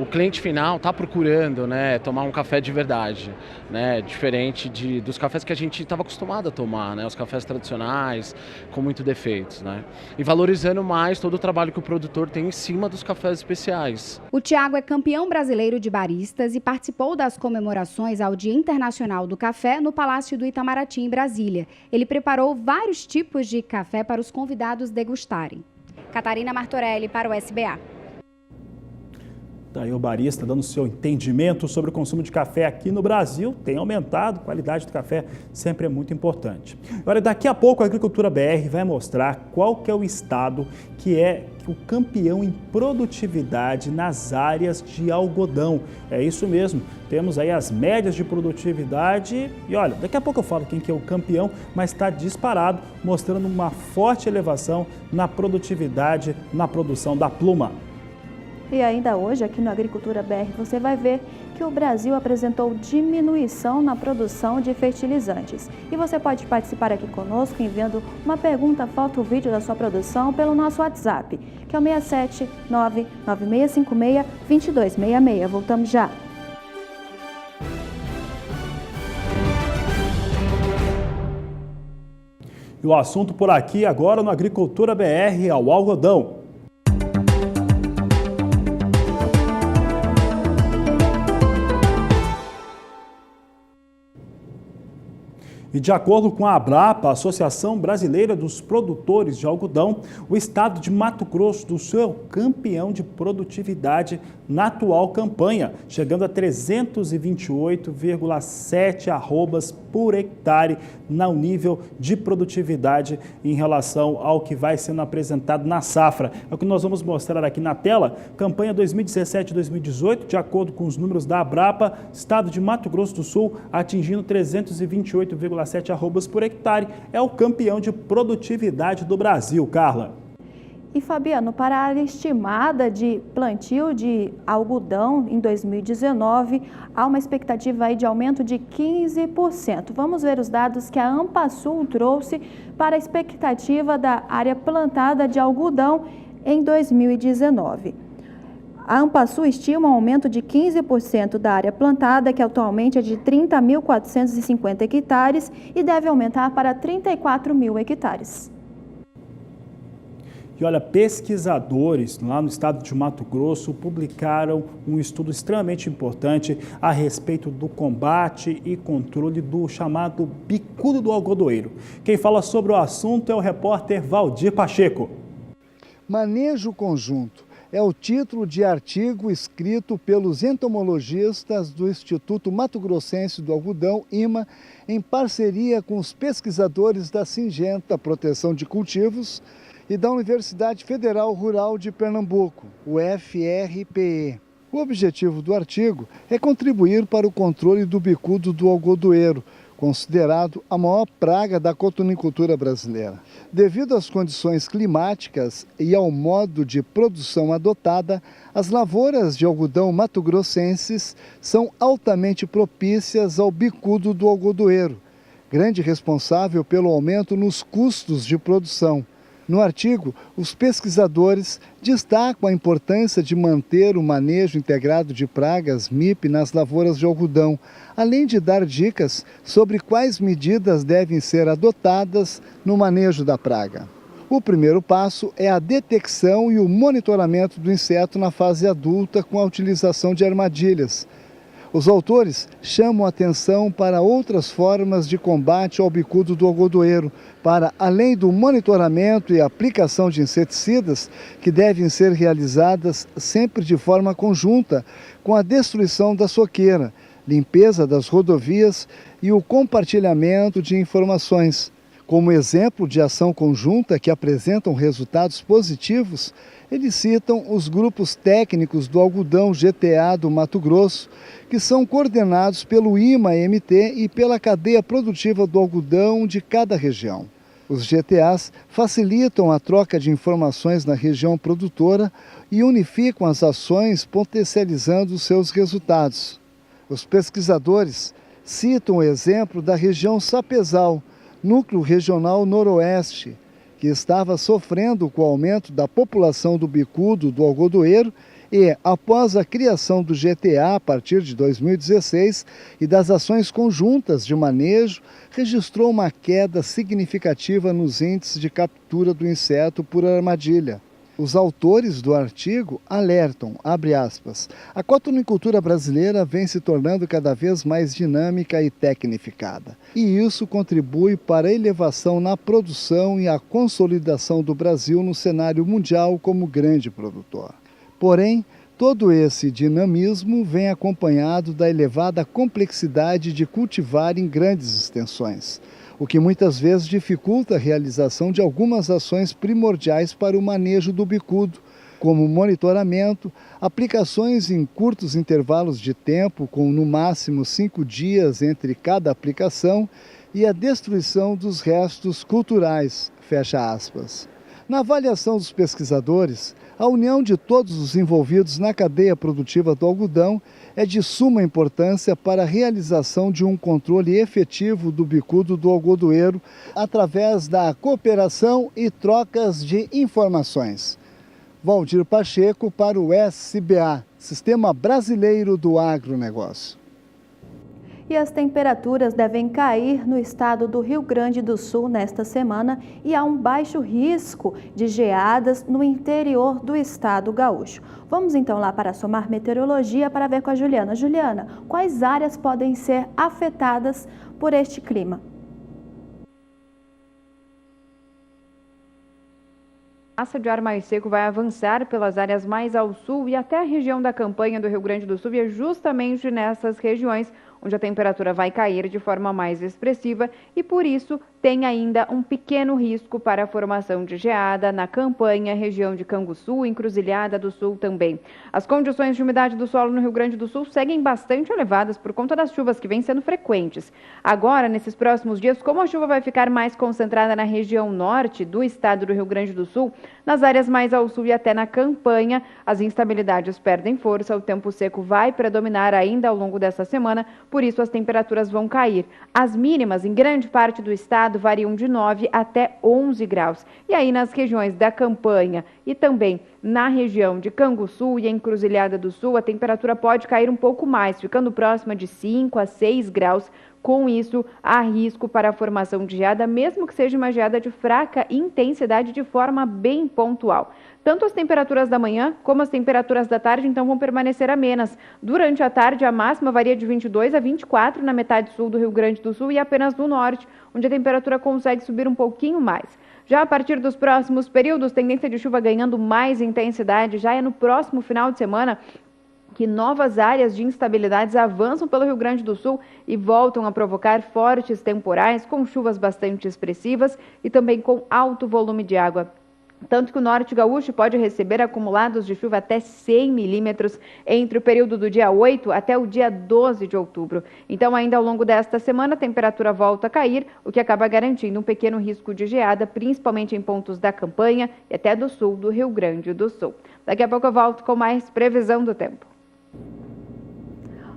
O cliente final está procurando, né, tomar um café de verdade, né, diferente dos cafés que a gente estava acostumado a tomar, né, os cafés tradicionais com muito defeitos, né, e valorizando mais todo o trabalho que o produtor tem em cima dos cafés especiais. O Thiago é campeão brasileiro de baristas e participou das comemorações ao Dia Internacional do Café no Palácio do Itamaraty, em Brasília. Ele preparou vários tipos de café para os convidados degustarem. Catarina Martorelli para o SBA. Daí o barista dando seu entendimento sobre o consumo de café aqui no Brasil, tem aumentado, a qualidade do café sempre é muito importante. Olha, daqui a pouco a Agricultura BR vai mostrar qual que é o estado que é o campeão em produtividade nas áreas de algodão. É isso mesmo, temos aí as médias de produtividade e olha, daqui a pouco eu falo quem que é o campeão, mas está disparado, mostrando uma forte elevação na produtividade, na produção da pluma. E ainda hoje, aqui no Agricultura BR, você vai ver que o Brasil apresentou diminuição na produção de fertilizantes. E você pode participar aqui conosco enviando uma pergunta, foto ou vídeo da sua produção pelo nosso WhatsApp, que é o 67996562266. Voltamos já. E o assunto por aqui agora no Agricultura BR é o algodão. E de acordo com a Abrapa, a Associação Brasileira dos Produtores de Algodão, o estado de Mato Grosso do Sul é o campeão de produtividade na atual campanha, chegando a 328,7 arrobas por hectare no nível de produtividade em relação ao que vai sendo apresentado na safra. É o que nós vamos mostrar aqui na tela. Campanha 2017-2018, de acordo com os números da Abrapa, estado de Mato Grosso do Sul atingindo 328,7 arrobas por hectare, é o campeão de produtividade do Brasil. Carla. E Fabiano, para a área estimada de plantio de algodão em 2019, há uma expectativa aí de aumento de 15%. Vamos ver os dados que a Ampasul trouxe para a expectativa da área plantada de algodão em 2019. A Ampasul estima um aumento de 15% da área plantada, que atualmente é de 30.450 hectares, e deve aumentar para 34 mil hectares. E olha, pesquisadores lá no estado de Mato Grosso publicaram um estudo extremamente importante a respeito do combate e controle do chamado bicudo do algodoeiro. Quem fala sobre o assunto é o repórter Valdir Pacheco. Manejo conjunto é o título de artigo escrito pelos entomologistas do Instituto Mato Grossense do Algodão, IMA, em parceria com os pesquisadores da Singenta Proteção de Cultivos e da Universidade Federal Rural de Pernambuco, o FRPE. O objetivo do artigo é contribuir para o controle do bicudo do algodoeiro, considerado a maior praga da cotonicultura brasileira. Devido às condições climáticas e ao modo de produção adotada, as lavouras de algodão mato-grossenses são altamente propícias ao bicudo do algodoeiro, grande responsável pelo aumento nos custos de produção. No artigo, os pesquisadores destacam a importância de manter o manejo integrado de pragas MIP nas lavouras de algodão, além de dar dicas sobre quais medidas devem ser adotadas no manejo da praga. O primeiro passo é a detecção e o monitoramento do inseto na fase adulta com a utilização de armadilhas. Os autores chamam a atenção para outras formas de combate ao bicudo do algodoeiro, para, além do monitoramento e aplicação de inseticidas, que devem ser realizadas sempre de forma conjunta, com a destruição da soqueira, limpeza das rodovias e o compartilhamento de informações. Como exemplo de ação conjunta que apresentam resultados positivos, eles citam os grupos técnicos do algodão GTA do Mato Grosso, que são coordenados pelo IMA-MT e pela cadeia produtiva do algodão de cada região. Os GTAs facilitam a troca de informações na região produtora e unificam as ações, potencializando seus resultados. Os pesquisadores citam o exemplo da região Sapezal, núcleo regional noroeste, que estava sofrendo com o aumento da população do bicudo do algodoeiro e, após a criação do GTA a partir de 2016 e das ações conjuntas de manejo, registrou uma queda significativa nos índices de captura do inseto por armadilha. Os autores do artigo alertam, abre aspas, a cotonicultura brasileira vem se tornando cada vez mais dinâmica e tecnificada. E isso contribui para a elevação na produção e a consolidação do Brasil no cenário mundial como grande produtor. Porém, todo esse dinamismo vem acompanhado da elevada complexidade de cultivar em grandes extensões, o que muitas vezes dificulta a realização de algumas ações primordiais para o manejo do bicudo, como monitoramento, aplicações em curtos intervalos de tempo, com no máximo 5 dias entre cada aplicação, e a destruição dos restos culturais, fecha aspas. Na avaliação dos pesquisadores, a união de todos os envolvidos na cadeia produtiva do algodão é de suma importância para a realização de um controle efetivo do bicudo do algodoeiro através da cooperação e trocas de informações. Valdir Pacheco para o SBA, Sistema Brasileiro do Agronegócio. E as temperaturas devem cair no estado do Rio Grande do Sul nesta semana e há um baixo risco de geadas no interior do estado gaúcho. Vamos então lá para a Somar Meteorologia para ver com a Juliana. Juliana, quais áreas podem ser afetadas por este clima? A massa de ar mais seco vai avançar pelas áreas mais ao sul e até a região da campanha do Rio Grande do Sul, e é justamente nessas regiões onde a temperatura vai cair de forma mais expressiva e, por isso, tem ainda um pequeno risco para a formação de geada na campanha, região de Canguçu, Encruzilhada do Sul também. As condições de umidade do solo no Rio Grande do Sul seguem bastante elevadas por conta das chuvas que vêm sendo frequentes. Agora, nesses próximos dias, como a chuva vai ficar mais concentrada na região norte do estado do Rio Grande do Sul, nas áreas mais ao sul e até na campanha, as instabilidades perdem força, o tempo seco vai predominar ainda ao longo dessa semana, por isso as temperaturas vão cair. As mínimas em grande parte do estado variam de 9 até 11 graus. E aí nas regiões da Campanha e também na região de Canguçu e Encruzilhada do Sul, a temperatura pode cair um pouco mais, ficando próxima de 5 a 6 graus. Com isso, há risco para a formação de geada, mesmo que seja uma geada de fraca intensidade de forma bem pontual. Tanto as temperaturas da manhã como as temperaturas da tarde, então, vão permanecer amenas. Durante a tarde, a máxima varia de 22 a 24 na metade sul do Rio Grande do Sul e apenas no norte, onde a temperatura consegue subir um pouquinho mais. Já a partir dos próximos períodos, tendência de chuva ganhando mais intensidade já é no próximo final de semana, que novas áreas de instabilidades avançam pelo Rio Grande do Sul e voltam a provocar fortes temporais com chuvas bastante expressivas e também com alto volume de água. Tanto que o norte gaúcho pode receber acumulados de chuva até 100 milímetros entre o período do dia 8 até o dia 12 de outubro. Então, ainda ao longo desta semana, a temperatura volta a cair, o que acaba garantindo um pequeno risco de geada, principalmente em pontos da Campanha e até do sul do Rio Grande do Sul. Daqui a pouco eu volto com mais previsão do tempo.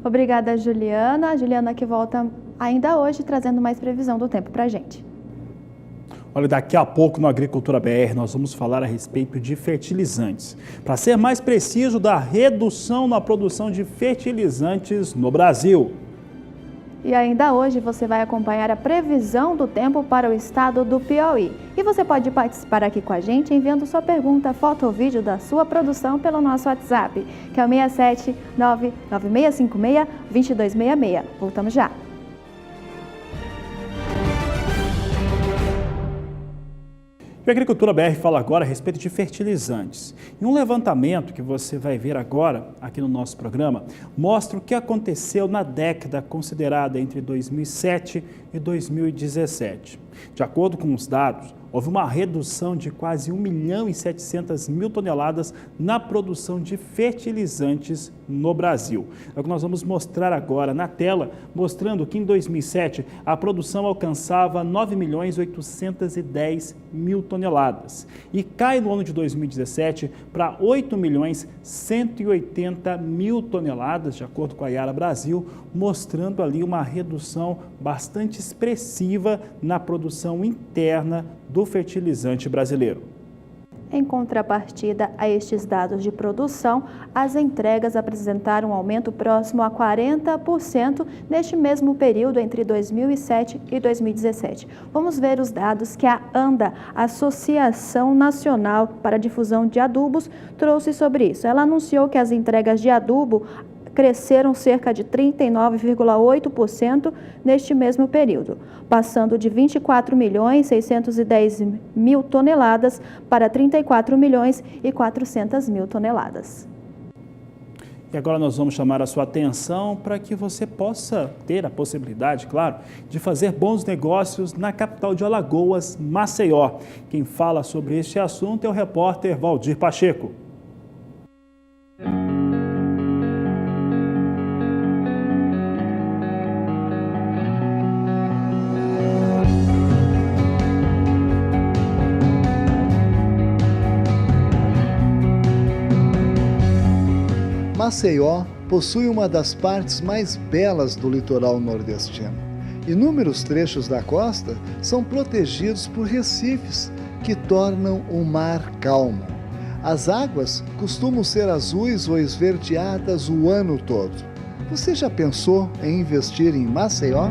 Obrigada, Juliana. A Juliana que volta ainda hoje trazendo mais previsão do tempo para a gente. Olha, daqui a pouco no Agricultura BR nós vamos falar a respeito de fertilizantes. Para ser mais preciso, da redução na produção de fertilizantes no Brasil. E ainda hoje você vai acompanhar a previsão do tempo para o estado do Piauí. E você pode participar aqui com a gente enviando sua pergunta, foto ou vídeo da sua produção pelo nosso WhatsApp, que é o 67996562266. Voltamos já. E a Agricultura BR fala agora a respeito de fertilizantes. E um levantamento que você vai ver agora aqui no nosso programa mostra o que aconteceu na década considerada entre 2007 e 2017. De acordo com os dados, houve uma redução de quase 1.700.000 toneladas na produção de fertilizantes no Brasil. É o que nós vamos mostrar agora na tela, mostrando que em 2007 a produção alcançava 9.810.000 toneladas e cai no ano de 2017 para 8.180.000 toneladas, de acordo com a Yara Brasil, mostrando ali uma redução bastante expressiva na produção interna do fertilizante brasileiro. Em contrapartida a estes dados de produção, as entregas apresentaram um aumento próximo a 40% neste mesmo período entre 2007 e 2017. Vamos ver os dados que a ANDA, Associação Nacional para a Difusão de Adubos, trouxe sobre isso. Ela anunciou que as entregas de adubo cresceram cerca de 39,8% neste mesmo período, passando de 24.610.000 toneladas para 34.400.000 toneladas. E agora nós vamos chamar a sua atenção para que você possa ter a possibilidade, claro, de fazer bons negócios na capital de Alagoas, Maceió. Quem fala sobre este assunto é o repórter Valdir Pacheco. Maceió possui uma das partes mais belas do litoral nordestino. Inúmeros trechos da costa são protegidos por recifes que tornam o mar calmo. As águas costumam ser azuis ou esverdeadas o ano todo. Você já pensou em investir em Maceió?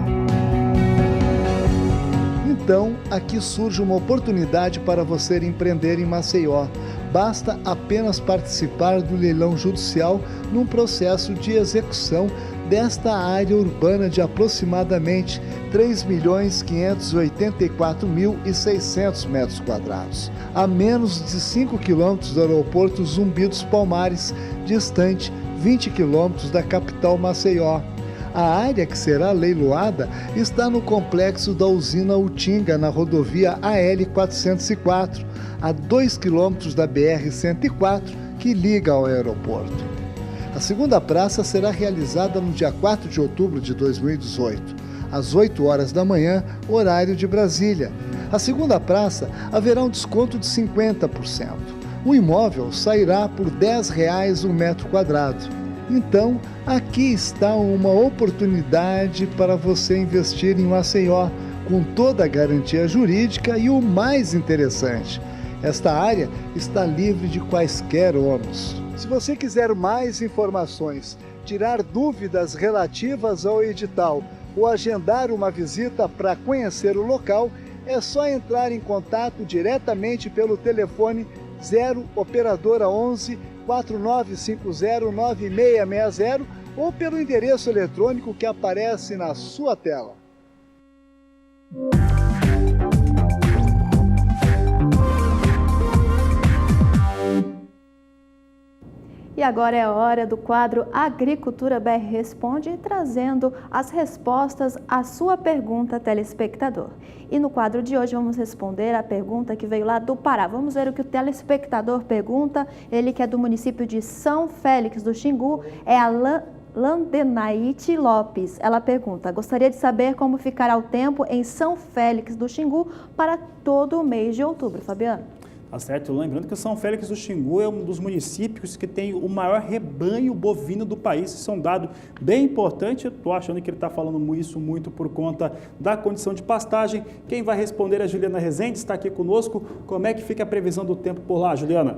Então, aqui surge uma oportunidade para você empreender em Maceió. Basta apenas participar do leilão judicial num processo de execução desta área urbana de aproximadamente 3.584.600 metros quadrados, a menos de 5 quilômetros do aeroporto Zumbi dos Palmares, distante 20 quilômetros da capital Maceió. A área que será leiloada está no complexo da usina Utinga, na rodovia AL-404, a 2 quilômetros da BR-104, que liga ao aeroporto. A segunda praça será realizada no dia 4 de outubro de 2018, às 8 horas da manhã, horário de Brasília. A segunda praça haverá um desconto de 50%. O imóvel sairá por R$ 10 o metro quadrado. Então, aqui está uma oportunidade para você investir em Maceió, com toda a garantia jurídica e o mais interessante, esta área está livre de quaisquer ônus. Se você quiser mais informações, tirar dúvidas relativas ao edital ou agendar uma visita para conhecer o local, é só entrar em contato diretamente pelo telefone 0 operadora 11 4950 9660 ou pelo endereço eletrônico que aparece na sua tela. E agora é a hora do quadro Agricultura BR Responde, trazendo as respostas à sua pergunta, telespectador. E no quadro de hoje vamos responder a pergunta que veio lá do Pará. Vamos ver o que o telespectador pergunta. Ele que é do município de São Félix do Xingu, é a Landenaite Lopes. Ela pergunta: gostaria de saber como ficará o tempo em São Félix do Xingu para todo o mês de outubro. Fabiano. Tá certo, lembrando que São Félix do Xingu é um dos municípios que tem o maior rebanho bovino do país. Isso é um dado bem importante. Estou achando que ele está falando isso muito por conta da condição de pastagem. Quem vai responder é a Juliana Rezende, está aqui conosco. Como é que fica a previsão do tempo por lá, Juliana?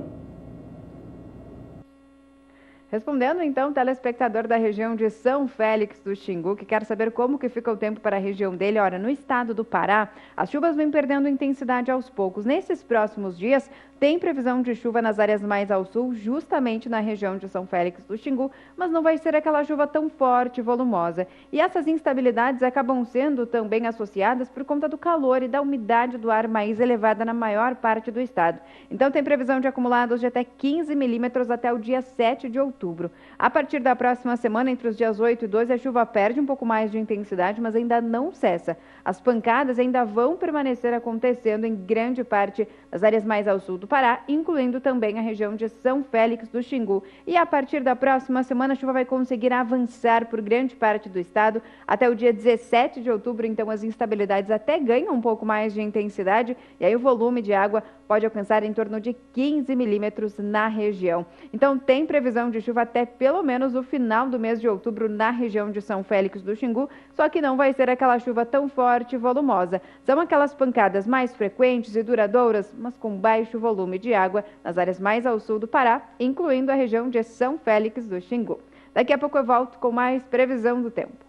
Respondendo então, o telespectador da região de São Félix do Xingu, que quer saber como que fica o tempo para a região dele. Ora, no estado do Pará, as chuvas vêm perdendo intensidade aos poucos. Nesses próximos dias, tem previsão de chuva nas áreas mais ao sul, justamente na região de São Félix do Xingu, mas não vai ser aquela chuva tão forte e volumosa. E essas instabilidades acabam sendo também associadas por conta do calor e da umidade do ar mais elevada na maior parte do estado. Então tem previsão de acumulados de até 15 milímetros até o dia 7 de outubro. A partir da próxima semana, entre os dias 8 e 12, a chuva perde um pouco mais de intensidade, mas ainda não cessa. As pancadas ainda vão permanecer acontecendo em grande parte das áreas mais ao sul do Pará, incluindo também a região de São Félix do Xingu. E a partir da próxima semana, a chuva vai conseguir avançar por grande parte do estado até o dia 17 de outubro. Então as instabilidades até ganham um pouco mais de intensidade e aí o volume de água pode alcançar em torno de 15 milímetros na região. Então tem previsão de chuva até pelo menos o final do mês de outubro na região de São Félix do Xingu, só que não vai ser aquela chuva tão forte e volumosa. São aquelas pancadas mais frequentes e duradouras, mas com baixo volume de água nas áreas mais ao sul do Pará, incluindo a região de São Félix do Xingu. Daqui a pouco eu volto com mais previsão do tempo.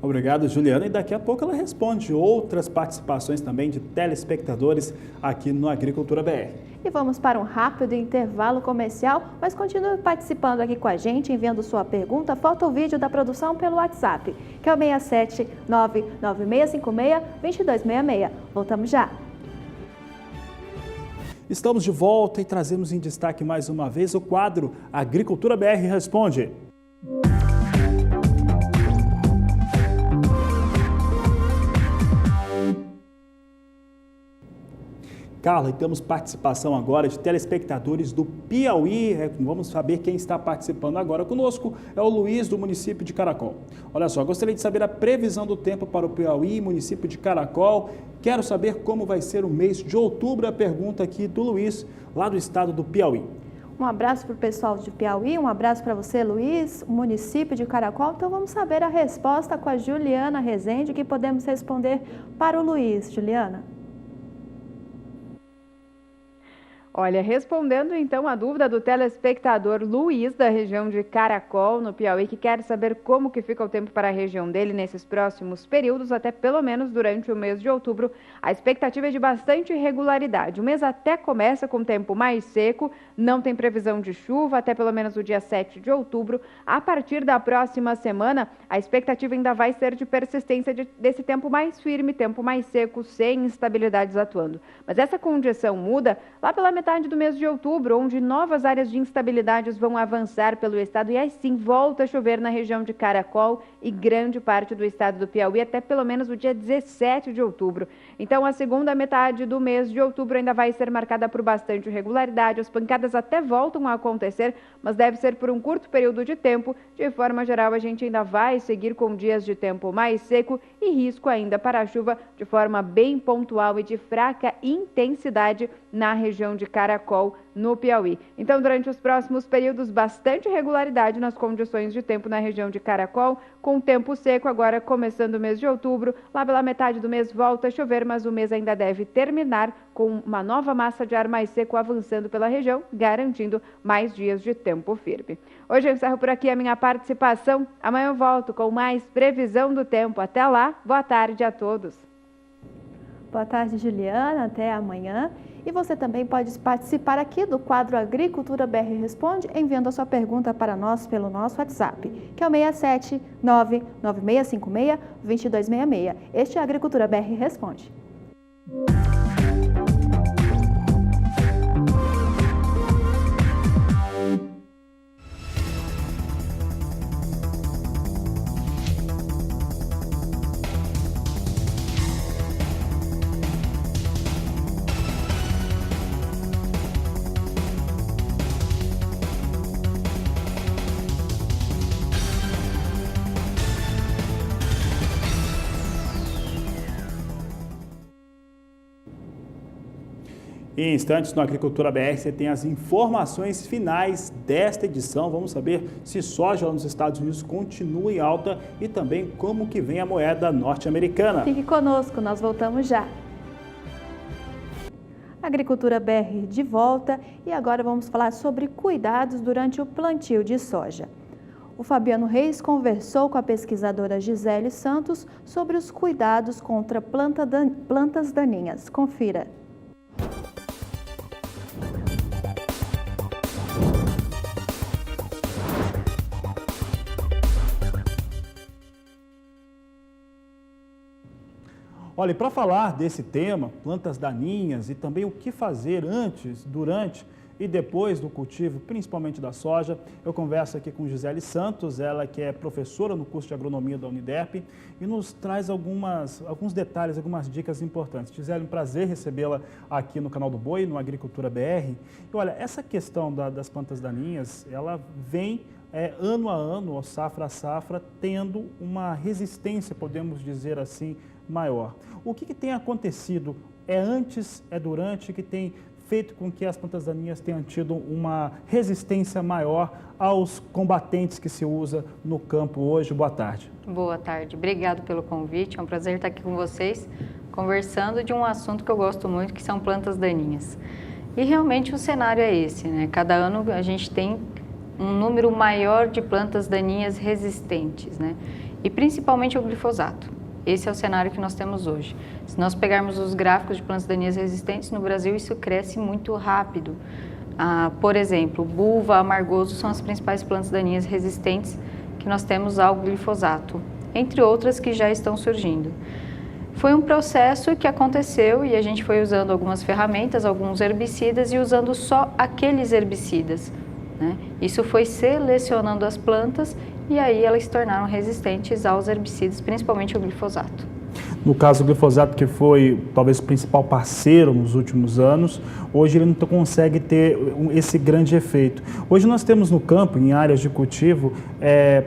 Obrigado, Juliana. E daqui a pouco ela responde outras participações também de telespectadores aqui no Agricultura BR. E vamos para um rápido intervalo comercial, mas continue participando aqui com a gente, enviando sua pergunta, foto ou vídeo da produção pelo WhatsApp, que é o 67996562266. Voltamos já. Estamos de volta e trazemos em destaque mais uma vez o quadro Agricultura BR Responde. Carla, e temos participação agora de telespectadores do Piauí. Vamos saber quem está participando agora conosco. É o Luiz, do município de Caracol. Olha só, gostaria de saber a previsão do tempo para o Piauí, município de Caracol. Quero saber como vai ser o mês de outubro. A pergunta aqui do Luiz, lá do estado do Piauí. Um abraço para o pessoal de Piauí, um abraço para você, Luiz, município de Caracol. Então vamos saber a resposta com a Juliana Rezende, que podemos responder para o Luiz. Juliana. Olha, respondendo então a dúvida do telespectador Luiz, da região de Caracol, no Piauí, que quer saber como que fica o tempo para a região dele nesses próximos períodos, até pelo menos durante o mês de outubro, a expectativa é de bastante regularidade. O mês até começa com tempo mais seco, não tem previsão de chuva até pelo menos o dia 7 de outubro. A partir da próxima semana, a expectativa ainda vai ser de persistência desse tempo mais firme, tempo mais seco, sem instabilidades atuando. Mas essa condição muda lá pela metade do mês de outubro, onde novas áreas de instabilidades vão avançar pelo estado e aí sim volta a chover na região de Caracol e grande parte do estado do Piauí até pelo menos o dia 17 de outubro. Então a segunda metade do mês de outubro ainda vai ser marcada por bastante regularidade, as pancadas até voltam a acontecer, mas deve ser por um curto período de tempo. De forma geral, a gente ainda vai seguir com dias de tempo mais seco e risco ainda para a chuva de forma bem pontual e de fraca intensidade na região de Caracol, no Piauí. Então, durante os próximos períodos, bastante regularidade nas condições de tempo na região de Caracol, com tempo seco agora começando o mês de outubro. Lá pela metade do mês volta a chover, mas o mês ainda deve terminar com uma nova massa de ar mais seco avançando pela região, garantindo mais dias de tempo firme. Hoje eu encerro por aqui a minha participação. Amanhã eu volto com mais previsão do tempo. Até lá, boa tarde a todos. Boa tarde, Juliana. Até amanhã. E você também pode participar aqui do quadro Agricultura BR Responde, enviando a sua pergunta para nós pelo nosso WhatsApp, que é o 67996562266. Este é a Agricultura BR Responde. Em instantes, no Agricultura BR, você tem as informações finais desta edição. Vamos saber se soja lá nos Estados Unidos continua em alta e também como que vem a moeda norte-americana. Fique conosco, nós voltamos já. Agricultura BR de volta e agora vamos falar sobre cuidados durante o plantio de soja. O Fabiano Reis conversou com a pesquisadora Gisele Santos sobre os cuidados contra plantas daninhas. Confira. Olha, para falar desse tema, plantas daninhas e também o que fazer antes, durante e depois do cultivo, principalmente da soja, eu converso aqui com Gisele Santos, ela que é professora no curso de agronomia da Uniderp e nos traz alguns detalhes, algumas dicas importantes. Gisele, um prazer recebê-la aqui no canal do Boi, no Agricultura BR. E olha, essa questão das plantas daninhas, ela vem ano a ano, ou safra a safra, tendo uma resistência, podemos dizer assim, maior. O que tem acontecido? É antes, é durante, que tem feito com que as plantas daninhas tenham tido uma resistência maior aos combatentes que se usa no campo hoje? Boa tarde. Boa tarde, obrigado pelo convite, é um prazer estar aqui com vocês, conversando de um assunto que eu gosto muito, que são plantas daninhas. E realmente o cenário é esse, né? Cada ano a gente tem um número maior de plantas daninhas resistentes, né? E principalmente o glifosato. Esse é o cenário que nós temos hoje. Se nós pegarmos os gráficos de plantas daninhas resistentes, no Brasil isso cresce muito rápido. Por exemplo, buva, amargoso são as principais plantas daninhas resistentes que nós temos ao glifosato, entre outras que já estão surgindo. Foi um processo que aconteceu e a gente foi usando algumas ferramentas, alguns herbicidas e usando só aqueles herbicidas, né? Isso foi selecionando as plantas e aí elas se tornaram resistentes aos herbicidas, principalmente o glifosato. No caso do glifosato, que foi talvez o principal parceiro nos últimos anos, hoje ele não consegue ter esse grande efeito. Hoje nós temos no campo, em áreas de cultivo,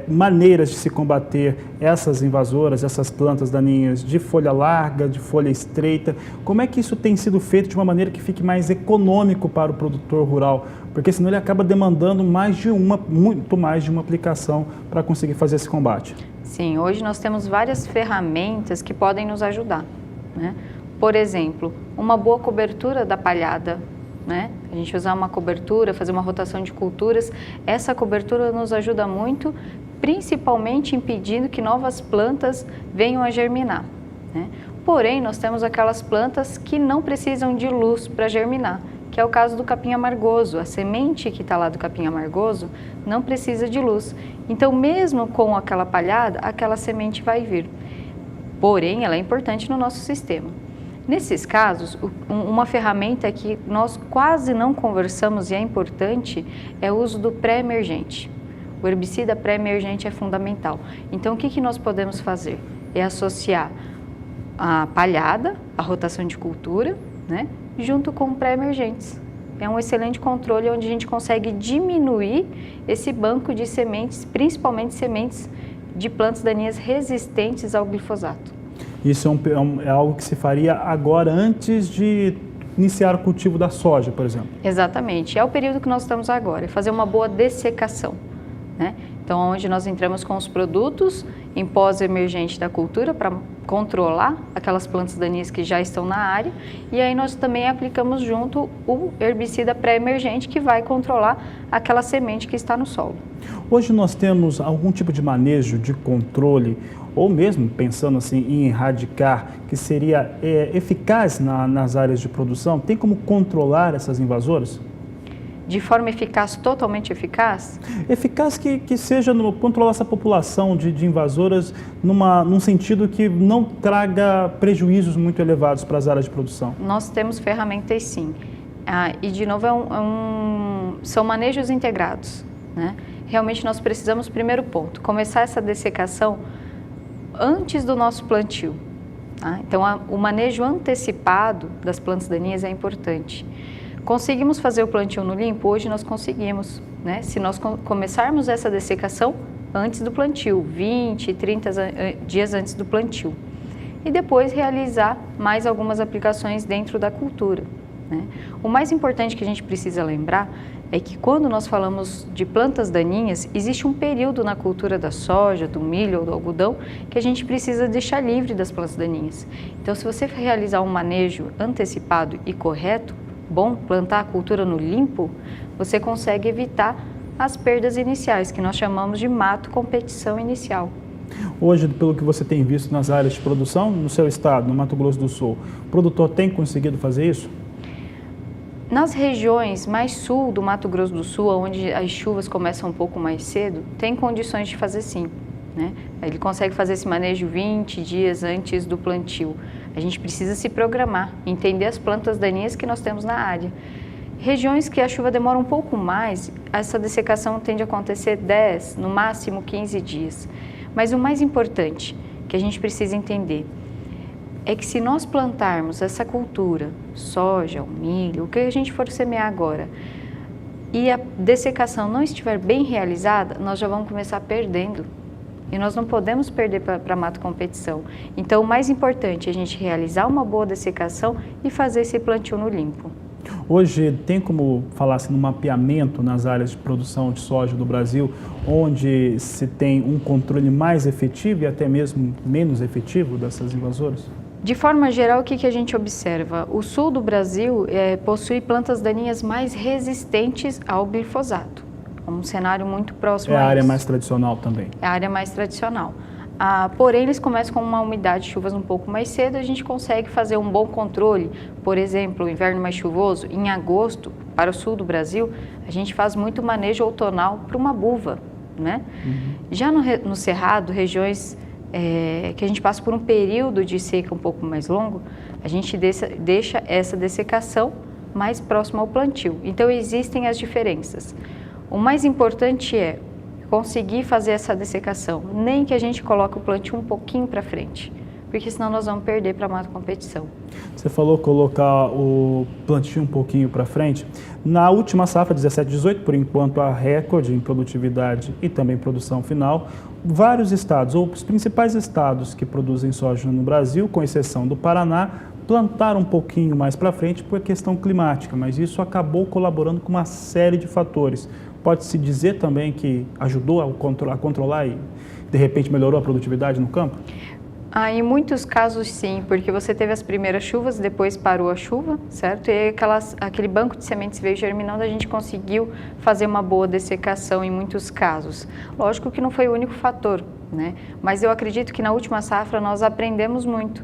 maneiras de se combater essas invasoras, essas plantas daninhas de folha larga, de folha estreita. Como é que isso tem sido feito de uma maneira que fique mais econômico para o produtor rural? Porque senão ele acaba demandando muito mais de uma aplicação para conseguir fazer esse combate. Sim, hoje nós temos várias ferramentas que podem nos ajudar, né? Por exemplo, uma boa cobertura da palhada, né? A gente usar uma cobertura, fazer uma rotação de culturas, essa cobertura nos ajuda muito, principalmente impedindo que novas plantas venham a germinar, né? Porém, nós temos aquelas plantas que não precisam de luz para germinar, que é o caso do capim amargoso. A semente que está lá do capim amargoso não precisa de luz. Então, mesmo com aquela palhada, aquela semente vai vir. Porém, ela é importante no nosso sistema. Nesses casos, uma ferramenta que nós quase não conversamos e é importante é o uso do pré-emergente. O herbicida pré-emergente é fundamental. Então, o que nós podemos fazer? É associar a palhada, a rotação de cultura, né, junto com pré-emergentes. É um excelente controle onde a gente consegue diminuir esse banco de sementes, principalmente sementes de plantas daninhas resistentes ao glifosato. Isso é algo que se faria agora, antes de iniciar o cultivo da soja, por exemplo? Exatamente, é o período que nós estamos agora, é fazer uma boa dessecação, né? Então, onde nós entramos com os produtos em pós-emergente da cultura para controlar aquelas plantas daninhas que já estão na área, e aí nós também aplicamos junto o herbicida pré-emergente que vai controlar aquela semente que está no solo. Hoje nós temos algum tipo de manejo, de controle, ou mesmo pensando assim em erradicar, que seria eficaz nas áreas de produção? Tem como controlar essas invasoras? De forma eficaz, totalmente eficaz? Eficaz que seja no controlar essa população de invasoras num sentido que não traga prejuízos muito elevados para as áreas de produção. Nós temos ferramentas sim. E de novo, são manejos integrados, né? Realmente nós precisamos, primeiro ponto, começar essa dessecação antes do nosso plantio. Tá? Então, o manejo antecipado das plantas daninhas é importante. Conseguimos fazer o plantio no limpo? Hoje nós conseguimos, né? Se nós começarmos essa dessecação antes do plantio, 20, 30 dias antes do plantio. E depois realizar mais algumas aplicações dentro da cultura, né? O mais importante que a gente precisa lembrar é que quando nós falamos de plantas daninhas, existe um período na cultura da soja, do milho ou do algodão que a gente precisa deixar livre das plantas daninhas. Então, se você realizar um manejo antecipado e correto, bom, plantar a cultura no limpo, você consegue evitar as perdas iniciais, que nós chamamos de mato competição inicial. Hoje, pelo que você tem visto nas áreas de produção, no seu estado, no Mato Grosso do Sul, o produtor tem conseguido fazer isso? Nas regiões mais sul do Mato Grosso do Sul, onde as chuvas começam um pouco mais cedo, tem condições de fazer sim, né? Ele consegue fazer esse manejo 20 dias antes do plantio. A gente precisa se programar, entender as plantas daninhas que nós temos na área. Regiões que a chuva demora um pouco mais, essa dessecação tende a acontecer 10, no máximo 15 dias. Mas o mais importante que a gente precisa entender é que se nós plantarmos essa cultura, soja, o milho, o que a gente for semear agora, e a dessecação não estiver bem realizada, nós já vamos começar perdendo. E nós não podemos perder para mato competição. Então, o mais importante é a gente realizar uma boa dessecação e fazer esse plantio no limpo. Hoje, tem como falar assim, no mapeamento nas áreas de produção de soja do Brasil, onde se tem um controle mais efetivo e até mesmo menos efetivo dessas invasoras? De forma geral, o que a gente observa? O sul do Brasil possui plantas daninhas mais resistentes ao glifosato. É um cenário muito próximo a isso. É a área mais tradicional também. É a área mais tradicional. Porém, eles começam com uma umidade de chuvas um pouco mais cedo, a gente consegue fazer um bom controle. Por exemplo, o inverno mais chuvoso, em agosto, para o sul do Brasil, a gente faz muito manejo outonal para uma buva, né? Já no Cerrado, regiões que a gente passa por um período de seca um pouco mais longo, a gente deixa essa dessecação mais próxima ao plantio. Então, existem as diferenças. O mais importante é conseguir fazer essa dessecação, nem que a gente coloque o plantio um pouquinho para frente, porque senão nós vamos perder para a mato competição. Você falou colocar o plantio um pouquinho para frente. Na última safra, 17-18, por enquanto a recorde em produtividade e também produção final, vários estados, ou os principais estados que produzem soja no Brasil, com exceção do Paraná, plantaram um pouquinho mais para frente por questão climática, mas isso acabou colaborando com uma série de fatores. Pode-se dizer também que ajudou a controlar e, de repente, melhorou a produtividade no campo? Em muitos casos, sim, porque você teve as primeiras chuvas, depois parou a chuva, certo? E aí aquele banco de sementes veio germinando, a gente conseguiu fazer uma boa dessecação em muitos casos. Lógico que não foi o único fator, né? Mas eu acredito que na última safra nós aprendemos muito.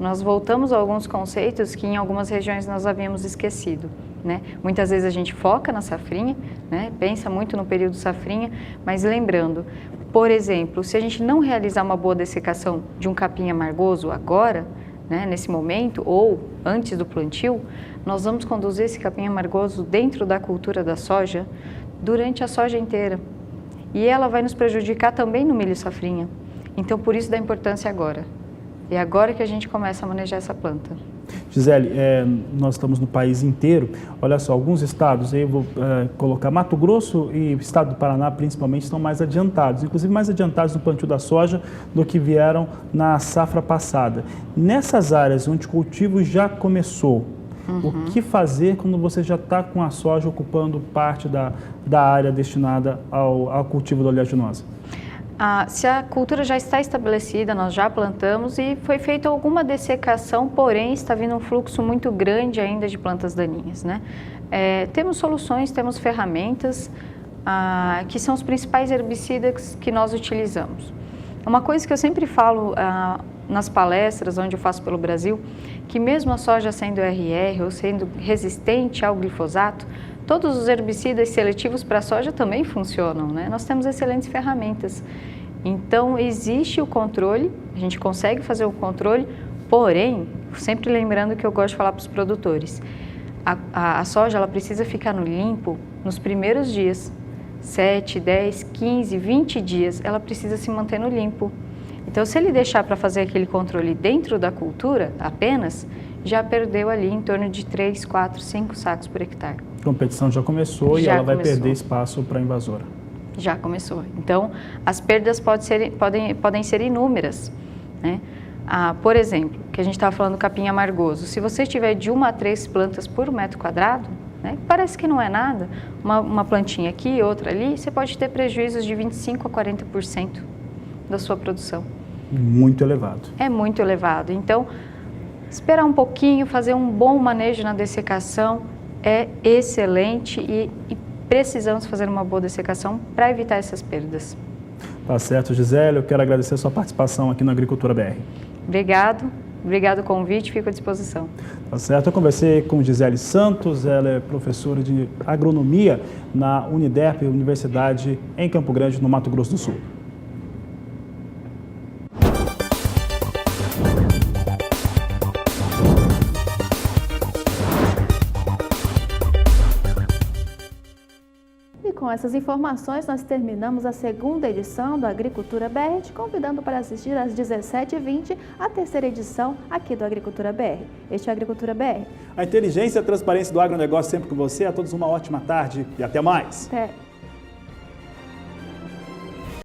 Nós voltamos a alguns conceitos que em algumas regiões nós havíamos esquecido, né? Muitas vezes a gente foca na safrinha, né? Pensa muito no período safrinha, mas lembrando, por exemplo, se a gente não realizar uma boa dessecação de um capim amargoso agora, né, nesse momento, ou antes do plantio, nós vamos conduzir esse capim amargoso dentro da cultura da soja durante a soja inteira. E ela vai nos prejudicar também no milho safrinha. Então, por isso da importância agora. É agora que a gente começa a manejar essa planta. Gisele, nós estamos no país inteiro. Olha só, alguns estados, aí eu vou colocar Mato Grosso e o estado do Paraná, principalmente, estão mais adiantados, inclusive mais adiantados no plantio da soja do que vieram na safra passada. Nessas áreas onde o cultivo já começou, O que fazer quando você já está com a soja ocupando parte da área destinada ao cultivo da oleaginosa? Se a cultura já está estabelecida, nós já plantamos e foi feita alguma dessecação, porém está vindo um fluxo muito grande ainda de plantas daninhas, né? Temos soluções, temos ferramentas que são os principais herbicidas que nós utilizamos. Uma coisa que eu sempre falo nas palestras onde eu faço pelo Brasil, que mesmo a soja sendo RR ou sendo resistente ao glifosato, todos os herbicidas seletivos para a soja também funcionam, né? Nós temos excelentes ferramentas. Então, existe o controle, a gente consegue fazer o controle, porém, sempre lembrando que eu gosto de falar para os produtores, a soja ela precisa ficar no limpo nos primeiros dias, 7, 10, 15, 20 dias, ela precisa se manter no limpo. Então, se ele deixar para fazer aquele controle dentro da cultura apenas, já perdeu ali em torno de 3, 4, 5 sacos por hectare. A competição já começou e ela vai perder espaço para a invasora. Já começou. Então, as perdas podem ser inúmeras, né? Por exemplo, que a gente estava falando do capim amargoso. Se você tiver de 1 a 3 plantas por metro quadrado, né, parece que não é nada, uma plantinha aqui, outra ali, você pode ter prejuízos de 25% a 40% da sua produção. Muito elevado. É muito elevado. Então, esperar um pouquinho, fazer um bom manejo na dessecação é excelente e precisamos fazer uma boa dessecação para evitar essas perdas. Tá certo, Gisele. Eu quero agradecer a sua participação aqui no Agricultura BR. Obrigado o convite, fico à disposição. Tá certo, eu conversei com Gisele Santos, ela é professora de agronomia na Uniderp, Universidade em Campo Grande, no Mato Grosso do Sul. Com essas informações, nós terminamos a segunda edição do Agricultura BR, te convidando para assistir às 17h20 a terceira edição aqui do Agricultura BR. Este é o Agricultura BR. A inteligência e a transparência do agronegócio sempre com você. A todos uma ótima tarde e até mais. Até.